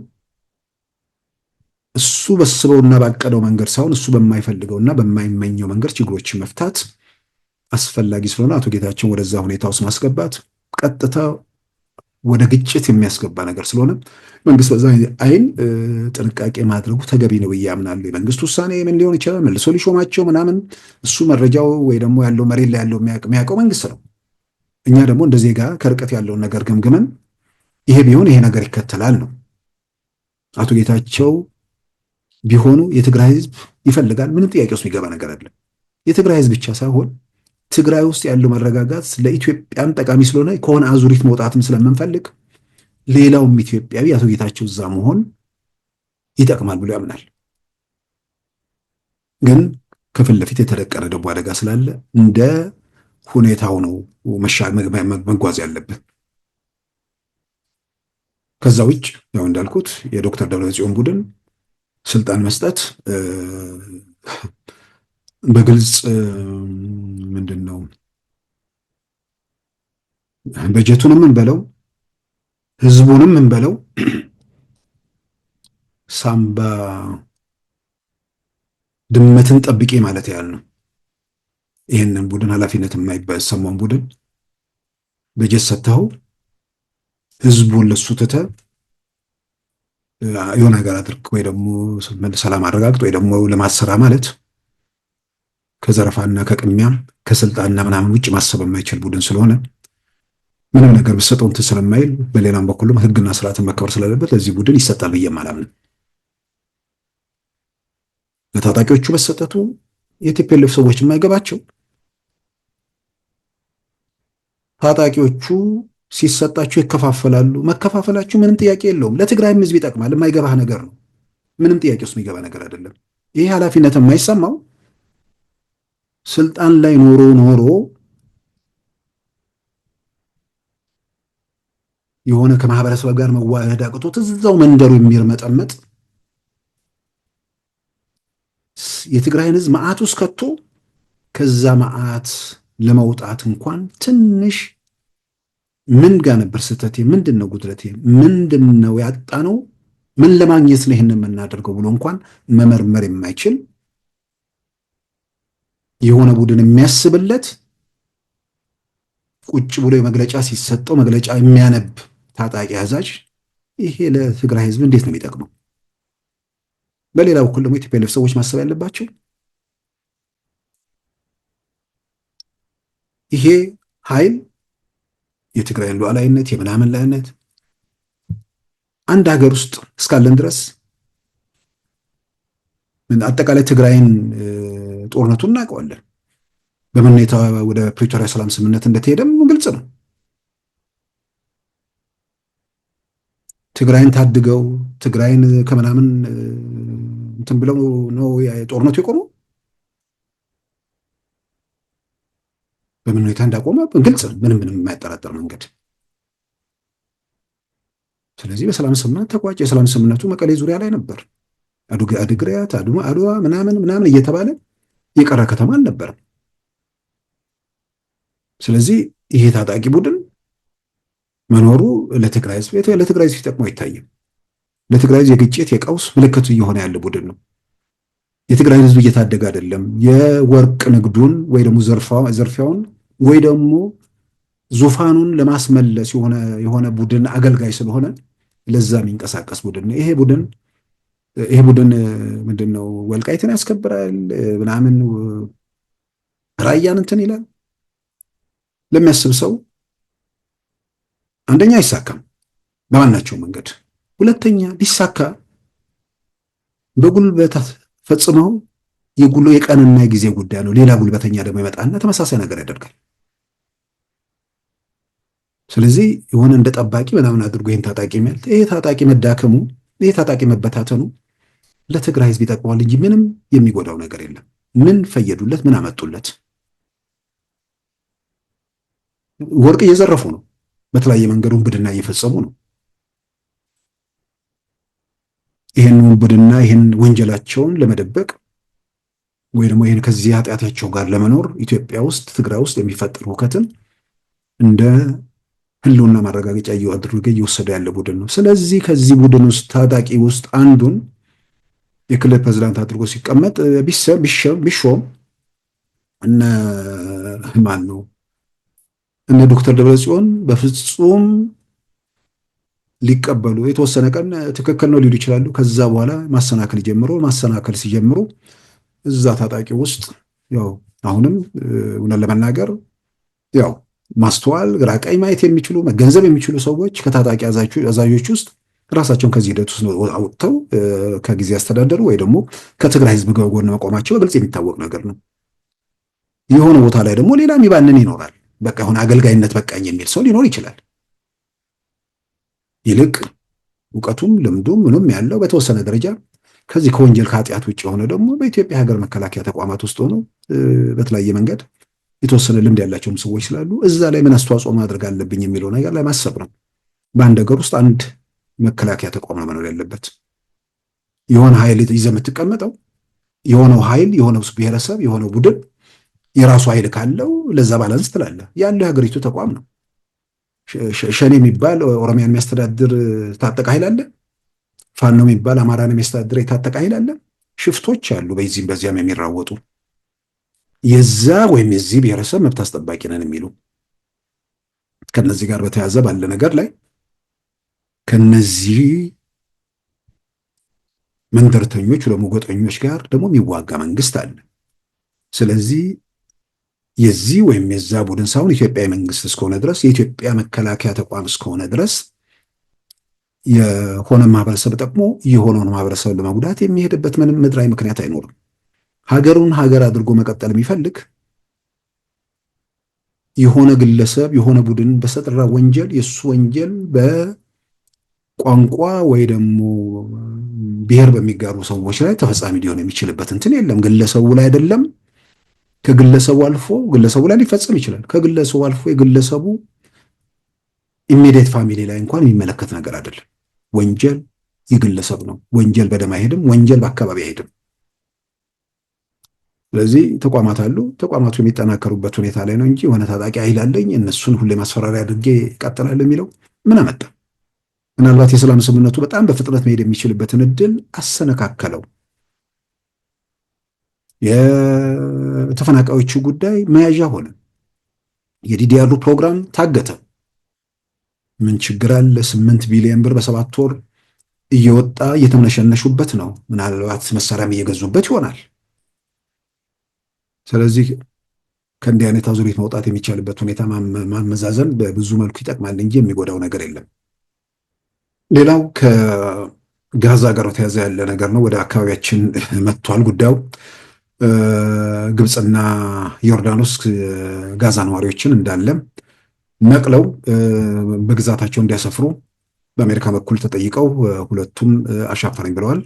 እሱ በስበውና ባቀደው መንገድ ሳይሆን እሱ በማይፈልገውና በማይመኘው መንገድ ችግሮችን መፍታት አስፈላጊ ስለሆነ አቶ ጌታቸውን ወደዛ ሁኔታ ውስጥ ማስገባት ቀጥታ ወደ ግጭት የሚያስገባ ነገር ስለሆነ መንግስት በዛ አይን ጥንቃቄ ማድረጉ ተገቢ ነው ብዬ አምናለሁ። የመንግስት ውሳኔ ምን ሊሆን ይችላል፣ መልሶ ሊሾማቸው ምናምን፣ እሱ መረጃው ወይ ደግሞ ያለው መሬት ላይ ያለው የሚያውቀው መንግስት ነው። እኛ ደግሞ እንደ ዜጋ ከርቀት ያለውን ነገር ገምግመን ይሄ ቢሆን ይሄ ነገር ይከተላል ነው። አቶ ጌታቸው ቢሆኑ የትግራይ ህዝብ ይፈልጋል። ምንም ጥያቄ ውስጥ የሚገባ ነገር አለ። የትግራይ ህዝብ ብቻ ሳይሆን ትግራይ ውስጥ ያለው መረጋጋት ለኢትዮጵያም ጠቃሚ ስለሆነ ከሆነ አዙሪት መውጣትም ስለምንፈልግ ሌላውም ኢትዮጵያዊ አቶ ጌታቸው እዛ መሆን ይጠቅማል ብሎ ያምናል። ግን ከፊት ለፊት የተደቀነ ደግሞ አደጋ ስላለ እንደ ሁኔታው ነው መጓዝ ያለብን። ከዛ ውጭ ያው እንዳልኩት የዶክተር ደብረጽዮን ቡድን ስልጣን መስጠት በግልጽ ምንድነው በጀቱንም እንበለው ህዝቡንም እንበለው ሳምባ ድመትን ጠብቄ ማለት ያህል ነው። ይህንን ቡድን ኃላፊነት የማይሰማውን ቡድን በጀት ሰጥተው ህዝቡን ለሱ ትተህ የሆነ ነገር አድርግ ወይ ደግሞ ሰላም አረጋግጥ ወይ ደግሞ ልማት ስራ ማለት ከዘረፋና ከቅሚያም ከስልጣንና ምናምን ውጭ ማሰብ የማይችል ቡድን ስለሆነ ምንም ነገር ብሰጠው እንትን ስለማይል፣ በሌላም በኩልም ህግና ስርዓትን መከበር ስለሌለበት ለዚህ ቡድን ይሰጣል ብዬ አላምንም። ለታጣቂዎቹ መሰጠቱ የቲፒኤልኤፍ ሰዎች የማይገባቸው ታጣቂዎቹ ሲሰጣቸው ይከፋፈላሉ። መከፋፈላችሁ ምንም ጥያቄ የለውም። ለትግራይም ህዝብ ይጠቅማል። የማይገባህ ነገር ነው። ምንም ጥያቄ ውስጥ የሚገባ ነገር አይደለም። ይህ ኃላፊነት የማይሰማው ስልጣን ላይ ኖሮ የሆነ ከማህበረሰብ ጋር መዋህድ አቅቶት እዛው መንደሩ የሚርመጠመጥ የትግራይን ህዝብ መዓት ውስጥ ከቶ ከዛ መዓት ለመውጣት እንኳን ትንሽ ምን ጋር ነበር ስህተቴ፣ ምንድን ነው ጉድለቴ፣ ምንድን ነው ያጣነው፣ ምን ለማግኘት ነው ይህን የምናደርገው ብሎ እንኳን መመርመር የማይችል የሆነ ቡድን የሚያስብለት ቁጭ ብሎ የመግለጫ ሲሰጠው መግለጫ የሚያነብ ታጣቂ አዛዥ፣ ይሄ ለትግራይ ህዝብ እንዴት ነው የሚጠቅመው? በሌላ በኩል ደግሞ የቲፒኤልኤፍ ሰዎች ማሰብ ያለባቸው ይሄ ኃይል የትግራይን ሉዓላዊነት የምናምን ላይነት አንድ ሀገር ውስጥ እስካለን ድረስ አጠቃላይ ትግራይን ጦርነቱን እናውቀዋለን። በምን ሁኔታ ወደ ፕሪቶሪያ ሰላም ስምምነት እንደተሄደም ግልጽ ነው። ትግራይን ታድገው ትግራይን ከምናምን እንትን ብለው ነው ጦርነቱ የቆመው። በምን ሁኔታ እንዳቆመ ግልጽ ነው፣ ምንም የማያጠራጥር መንገድ። ስለዚህ በሰላም ስምምነት ተቋጭ። የሰላም ስምምነቱ መቀሌ ዙሪያ ላይ ነበር። አድግራት፣ አድዋ ምናምን እየተባለ የቀረ ከተማ አልነበረም። ስለዚህ ይሄ ታጣቂ ቡድን መኖሩ ለትግራይ ህዝብ ሲጠቅመው አይታይም። ለትግራይ ህዝብ የግጭት የቀውስ ምልክቱ እየሆነ ያለ ቡድን ነው። የትግራይ ህዝብ እየታደገ አይደለም። የወርቅ ንግዱን ወይ ደግሞ ዘርፊያውን ወይ ደግሞ ዙፋኑን ለማስመለስ የሆነ ቡድን አገልጋይ ስለሆነ ለዛ የሚንቀሳቀስ ቡድን ነው። ይሄ ቡድን ምንድነው ወልቃይትን ያስከብራል ምናምን ራያን እንትን ይላል ለሚያስብ ሰው አንደኛ አይሳካም በማናቸው መንገድ። ሁለተኛ ቢሳካ በጉልበት ፈጽመው የቀንና ጊዜ ጉዳይ ነው። ሌላ ጉልበተኛ ደግሞ ይመጣና ተመሳሳይ ነገር ያደርጋል። ስለዚህ የሆነ እንደ ጠባቂ ምናምን አድርጎ ይህን ታጣቂ የሚያልት ይሄ ታጣቂ መዳከሙ ይሄ ታጣቂ መበታተኑ ለትግራይ ህዝብ ይጠቅመዋል እንጂ ምንም የሚጎዳው ነገር የለም። ምን ፈየዱለት? ምን አመጡለት? ወርቅ እየዘረፉ ነው። በተለያየ መንገዱ ውንብድና እየፈጸሙ ነው። ይህን ውንብድና ይህን ወንጀላቸውን ለመደበቅ ወይ ደግሞ ይህን ከዚህ ኃጢአታቸው ጋር ለመኖር ኢትዮጵያ ውስጥ ትግራይ ውስጥ የሚፈጠር ሁከትን እንደ ህልውና ማረጋገጫ አድርጎ እየወሰደ ያለ ቡድን ነው። ስለዚህ ከዚህ ቡድን ውስጥ ታጣቂ ውስጥ አንዱን የክልል ፕሬዝዳንት አድርጎ ሲቀመጥ ቢሾም እነ ዶክተር ደብረጽዮን በፍጹም ሊቀበሉ የተወሰነ ቀን ትክክል ነው ሊሉ ይችላሉ። ከዛ በኋላ ማሰናከል ሲጀምሩ እዛ ታጣቂ ውስጥ ያው አሁንም እውነት ለመናገር ያው ማስተዋል ግራ ቀኝ ማየት የሚችሉ መገንዘብ የሚችሉ ሰዎች ከታጣቂ አዛዦች ውስጥ ራሳቸውን ከዚህ ሂደት ውስጥ አውጥተው ከጊዜ አስተዳደሩ ወይ ደግሞ ከትግራይ ህዝብ ጎን መቆማቸው በግልጽ የሚታወቅ ነገር ነው። የሆነ ቦታ ላይ ደግሞ ሌላ የሚባንን ይኖራል። በቃ አሁን አገልጋይነት በቃኝ የሚል ሰው ሊኖር ይችላል። ይልቅ እውቀቱም ልምዱም ምንም ያለው በተወሰነ ደረጃ ከዚህ ከወንጀል ከኃጢአት ውጭ የሆነ ደግሞ በኢትዮጵያ ሀገር መከላከያ ተቋማት ውስጥ ሆኖ በተለያየ መንገድ የተወሰነ ልምድ ያላቸውም ሰዎች ስላሉ እዛ ላይ ምን አስተዋጽኦ ማድረግ አለብኝ የሚለው ነገር ላይ ማሰብ ነው። በአንድ ሀገር ውስጥ አንድ መከላከያ ተቋም ነው መኖር ያለበት። የሆነ ኃይል ይዘህ የምትቀመጠው የሆነው ኃይል የሆነው ብሔረሰብ የሆነው ቡድን የራሱ ኃይል ካለው ለዛ ባላንስ ትላለህ። ያለው የሀገሪቱ ተቋም ነው። ሸኔ የሚባል ኦሮሚያን የሚያስተዳድር ታጠቀ ኃይል አለ። ፋኖ የሚባል አማራን የሚያስተዳድር የታጠቀ ኃይል አለ። ሽፍቶች አሉ በዚህም በዚያም የሚራወጡ የዛ ወይም የዚህ ብሔረሰብ መብት አስጠባቂ ነን የሚሉ። ከነዚህ ጋር በተያያዘ ባለ ነገር ላይ ከነዚህ መንደርተኞች ደግሞ ጎጠኞች ጋር ደግሞ የሚዋጋ መንግስት አለ። ስለዚህ የዚህ ወይም የዛ ቡድን ሳይሆን ኢትዮጵያዊ መንግስት እስከሆነ ድረስ የኢትዮጵያ መከላከያ ተቋም እስከሆነ ድረስ የሆነ ማህበረሰብ ጠቅሞ የሆነውን ማህበረሰብ ለመጉዳት የሚሄድበት ምንም ምድራዊ ምክንያት አይኖርም። ሀገሩን ሀገር አድርጎ መቀጠል የሚፈልግ የሆነ ግለሰብ የሆነ ቡድን በሰጠራ ወንጀል የሱ ወንጀል በቋንቋ ወይ ደግሞ ብሔር በሚጋሩ ሰዎች ላይ ተፈጻሚ ሊሆን የሚችልበት እንትን የለም። ግለሰቡ ላይ አይደለም፣ ከግለሰቡ አልፎ ግለሰቡ ላይ ሊፈጸም ይችላል። ከግለሰቡ አልፎ የግለሰቡ ኢሚዲየት ፋሚሊ ላይ እንኳን የሚመለከት ነገር አይደለም። ወንጀል የግለሰብ ነው። ወንጀል በደም አይሄድም። ወንጀል በአካባቢ አይሄድም። ስለዚህ ተቋማት አሉ። ተቋማቱ የሚጠናከሩበት ሁኔታ ላይ ነው እንጂ የሆነ ታጣቂ ኃይል አለኝ እነሱን ሁሌ ማስፈራሪያ አድርጌ ይቀጥላል የሚለው ምን አመጣ? ምናልባት የሰላም ስምምነቱ በጣም በፍጥነት መሄድ የሚችልበትን እድል አሰነካከለው። የተፈናቃዮቹ ጉዳይ መያዣ ሆነ። የዲዲአሩ ፕሮግራም ታገተ። ምን ችግር አለ? 8 ቢሊዮን ብር በ7 ወር እየወጣ እየተመነሸነሹበት ነው። ምናልባት መሳሪያም እየገዙበት ይሆናል። ስለዚህ ከእንዲህ አይነት አዙሪት መውጣት የሚቻልበት ሁኔታ ማመዛዘን በብዙ መልኩ ይጠቅማል እንጂ የሚጎዳው ነገር የለም። ሌላው ከጋዛ ጋር ተያዘ ያለ ነገር ነው። ወደ አካባቢያችን መጥቷል ጉዳዩ። ግብፅና ዮርዳኖስ ጋዛ ነዋሪዎችን እንዳለ ነቅለው በግዛታቸው እንዲያሰፍሩ በአሜሪካ በኩል ተጠይቀው ሁለቱም አሻፈረኝ ብለዋል።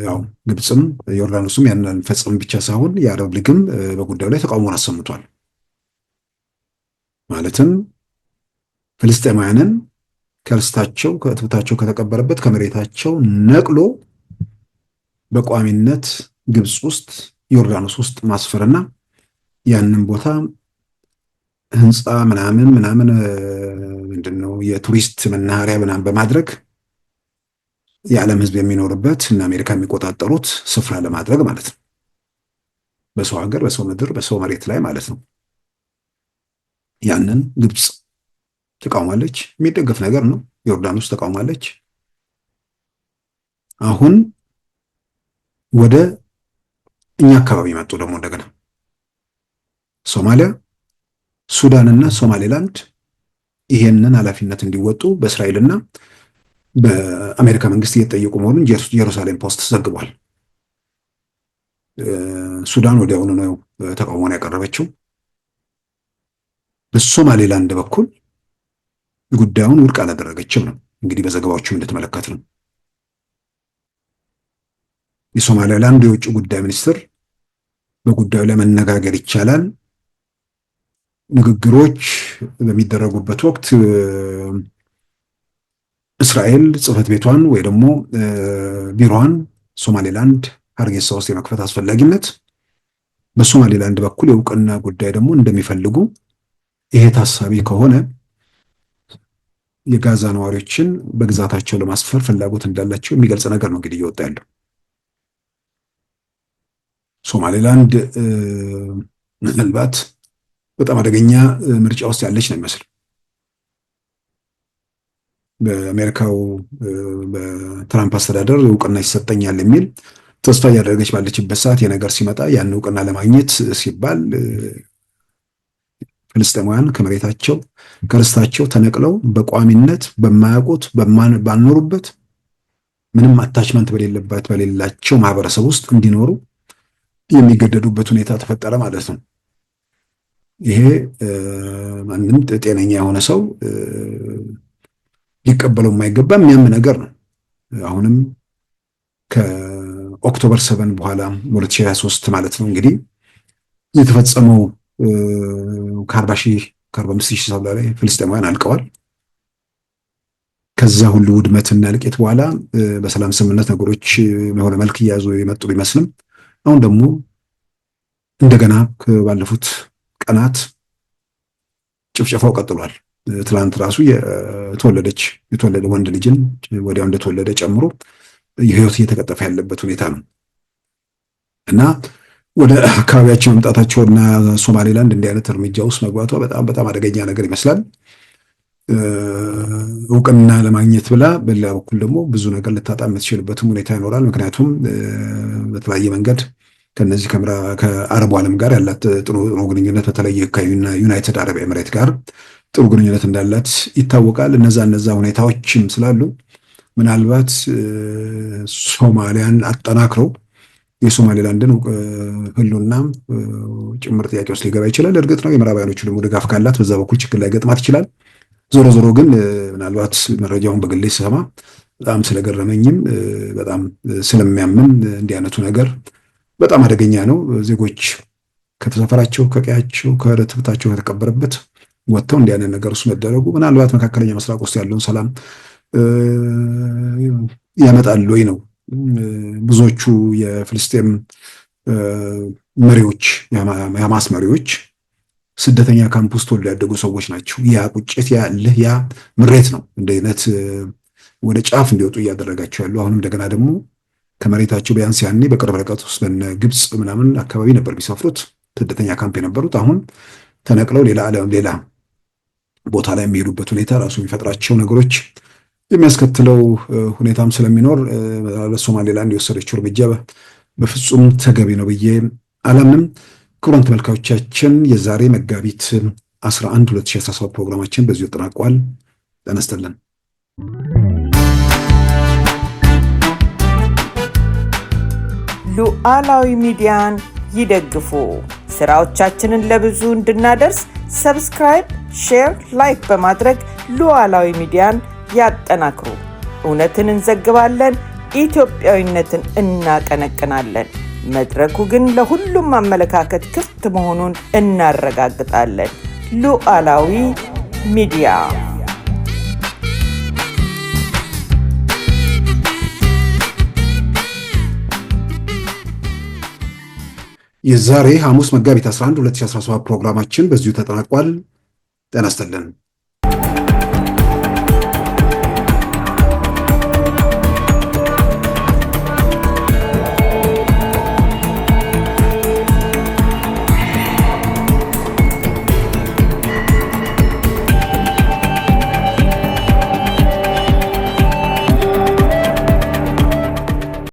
ያው ግብፅም ዮርዳኖስም ያንን ፈጽም ብቻ ሳይሆን የአረብ ሊግም በጉዳዩ ላይ ተቃውሞን አሰምቷል። ማለትም ፍልስጤማውያንን ከርስታቸው ከእትብታቸው ከተቀበረበት ከመሬታቸው ነቅሎ በቋሚነት ግብፅ ውስጥ ዮርዳኖስ ውስጥ ማስፈርና ያንን ቦታ ህንፃ ምናምን ምንድነው የቱሪስት መናኸሪያ ምናምን በማድረግ የዓለም ህዝብ የሚኖርበት እና አሜሪካ የሚቆጣጠሩት ስፍራ ለማድረግ ማለት ነው። በሰው ሀገር፣ በሰው ምድር፣ በሰው መሬት ላይ ማለት ነው። ያንን ግብፅ ተቃውማለች። የሚደገፍ ነገር ነው። ዮርዳኖስ ተቃውማለች። አሁን ወደ እኛ አካባቢ መጡ። ደግሞ እንደገና ሶማሊያ፣ ሱዳንና ሶማሌላንድ ይሄንን ኃላፊነት እንዲወጡ በእስራኤልና በአሜሪካ መንግስት እየተጠየቁ መሆኑን ጀሩሳሌም ፖስት ዘግቧል። ሱዳን ወዲያውኑ ነው ተቃውሞን ያቀረበችው። በሶማሌላንድ በኩል ጉዳዩን ውድቅ አላደረገችም ነው እንግዲህ በዘገባዎቹም እንደተመለከት ነው። የሶማሌላንድ የውጭ ጉዳይ ሚኒስትር በጉዳዩ ላይ መነጋገር ይቻላል፣ ንግግሮች በሚደረጉበት ወቅት እስራኤል ጽህፈት ቤቷን ወይ ደግሞ ቢሮዋን ሶማሌላንድ ሀርጌሳ ውስጥ የመክፈት አስፈላጊነት፣ በሶማሌላንድ በኩል የእውቅና ጉዳይ ደግሞ እንደሚፈልጉ፣ ይሄ ታሳቢ ከሆነ የጋዛ ነዋሪዎችን በግዛታቸው ለማስፈር ፍላጎት እንዳላቸው የሚገልጽ ነገር ነው እንግዲህ እየወጣ ያለው። ሶማሌላንድ ምናልባት በጣም አደገኛ ምርጫ ውስጥ ያለች ነው የሚመስል። በአሜሪካው በትራምፕ አስተዳደር እውቅና ይሰጠኛል የሚል ተስፋ እያደረገች ባለችበት ሰዓት የነገር ሲመጣ ያን እውቅና ለማግኘት ሲባል ፍልስጤማውያን ከመሬታቸው ከርስታቸው ተነቅለው በቋሚነት በማያውቁት ባልኖሩበት ምንም አታችመንት በሌላቸው ማህበረሰብ ውስጥ እንዲኖሩ የሚገደዱበት ሁኔታ ተፈጠረ ማለት ነው። ይሄ ማንም ጤነኛ የሆነ ሰው ሊቀበለው የማይገባ የሚያም ነገር ነው። አሁንም ከኦክቶበር 7 በኋላ 2023 ማለት ነው እንግዲህ የተፈጸመው ከ45,000 ሰው ላይ ፍልስጤማውያን አልቀዋል። ከዛ ሁሉ ውድመትና እልቂት በኋላ በሰላም ስምምነት ነገሮች የሆነ መልክ እያያዙ የመጡ ቢመስልም አሁን ደግሞ እንደገና ባለፉት ቀናት ጭፍጨፋው ቀጥሏል። ትላንት ራሱ የተወለደ ወንድ ልጅን ወዲያው እንደተወለደ ጨምሮ የህይወት እየተቀጠፈ ያለበት ሁኔታ ነው እና ወደ አካባቢያቸው መምጣታቸውና ሶማሌላንድ እንዲህ አይነት እርምጃ ውስጥ መግባቷ በጣም በጣም አደገኛ ነገር ይመስላል። እውቅና ለማግኘት ብላ በሌላ በኩል ደግሞ ብዙ ነገር ልታጣ የምትችልበትም ሁኔታ ይኖራል። ምክንያቱም በተለያየ መንገድ ከነዚህ ከአረቡ ዓለም ጋር ያላት ጥሩ ግንኙነት በተለይ ከዩናይትድ አረብ ኤምሬት ጋር ጥሩ ግንኙነት እንዳላት ይታወቃል። እነዛ ሁኔታዎችም ስላሉ ምናልባት ሶማሊያን አጠናክረው የሶማሌላንድን ህልውና ጭምር ጥያቄ ውስጥ ሊገባ ይችላል። እርግጥ ነው የምዕራባውያኖቹ ደግሞ ድጋፍ ካላት በዛ በኩል ችግር ላይ ገጥማት ይችላል። ዞሮ ግን ምናልባት መረጃውን በግሌ ስሰማ በጣም ስለገረመኝም በጣም ስለሚያምን እንዲህ አይነቱ ነገር በጣም አደገኛ ነው። ዜጎች ከተሰፈራቸው፣ ከቀያቸው፣ ከትብታቸው ከተቀበረበት ወጥተው እንዲህ አይነት ነገር ውስጥ መደረጉ ምናልባት መካከለኛ ምስራቅ ውስጥ ያለውን ሰላም ያመጣል ወይ ነው። ብዙዎቹ የፍልስጤም መሪዎች፣ የሐማስ መሪዎች ስደተኛ ካምፕ ውስጥ ወልደው ያደጉ ሰዎች ናቸው። ያ ቁጭት፣ ያ እልህ፣ ያ ምሬት ነው እንደ አይነት ወደ ጫፍ እንዲወጡ እያደረጋቸው ያሉ። አሁንም እንደገና ደግሞ ከመሬታቸው ቢያንስ ያኔ በቅርብ ርቀት ውስጥ በነ ግብፅ ምናምን አካባቢ ነበር ቢሰፍሩት ስደተኛ ካምፕ የነበሩት። አሁን ተነቅለው ሌላ ቦታ ላይ የሚሄዱበት ሁኔታ ራሱ የሚፈጥራቸው ነገሮች የሚያስከትለው ሁኔታም ስለሚኖር በሶማሌላንድ የወሰደችው እርምጃ በፍጹም ተገቢ ነው ብዬ አላምንም። ክቡራን ተመልካዮቻችን የዛሬ መጋቢት 11 2017 ፕሮግራማችን በዚሁ ተጠናቋል። ጤና ይስጥልን። ሉዓላዊ ሚዲያን ይደግፉ። ስራዎቻችንን ለብዙ እንድናደርስ ሰብስክራይብ፣ ሼር፣ ላይክ በማድረግ ሉዓላዊ ሚዲያን ያጠናክሩ። እውነትን እንዘግባለን፣ ኢትዮጵያዊነትን እናቀነቅናለን። መድረኩ ግን ለሁሉም አመለካከት ክፍት መሆኑን እናረጋግጣለን። ሉዓላዊ ሚዲያ የዛሬ ሐሙስ መጋቢት 11 2017 ፕሮግራማችን በዚሁ ተጠናቋል። ጤና ይስጥልን።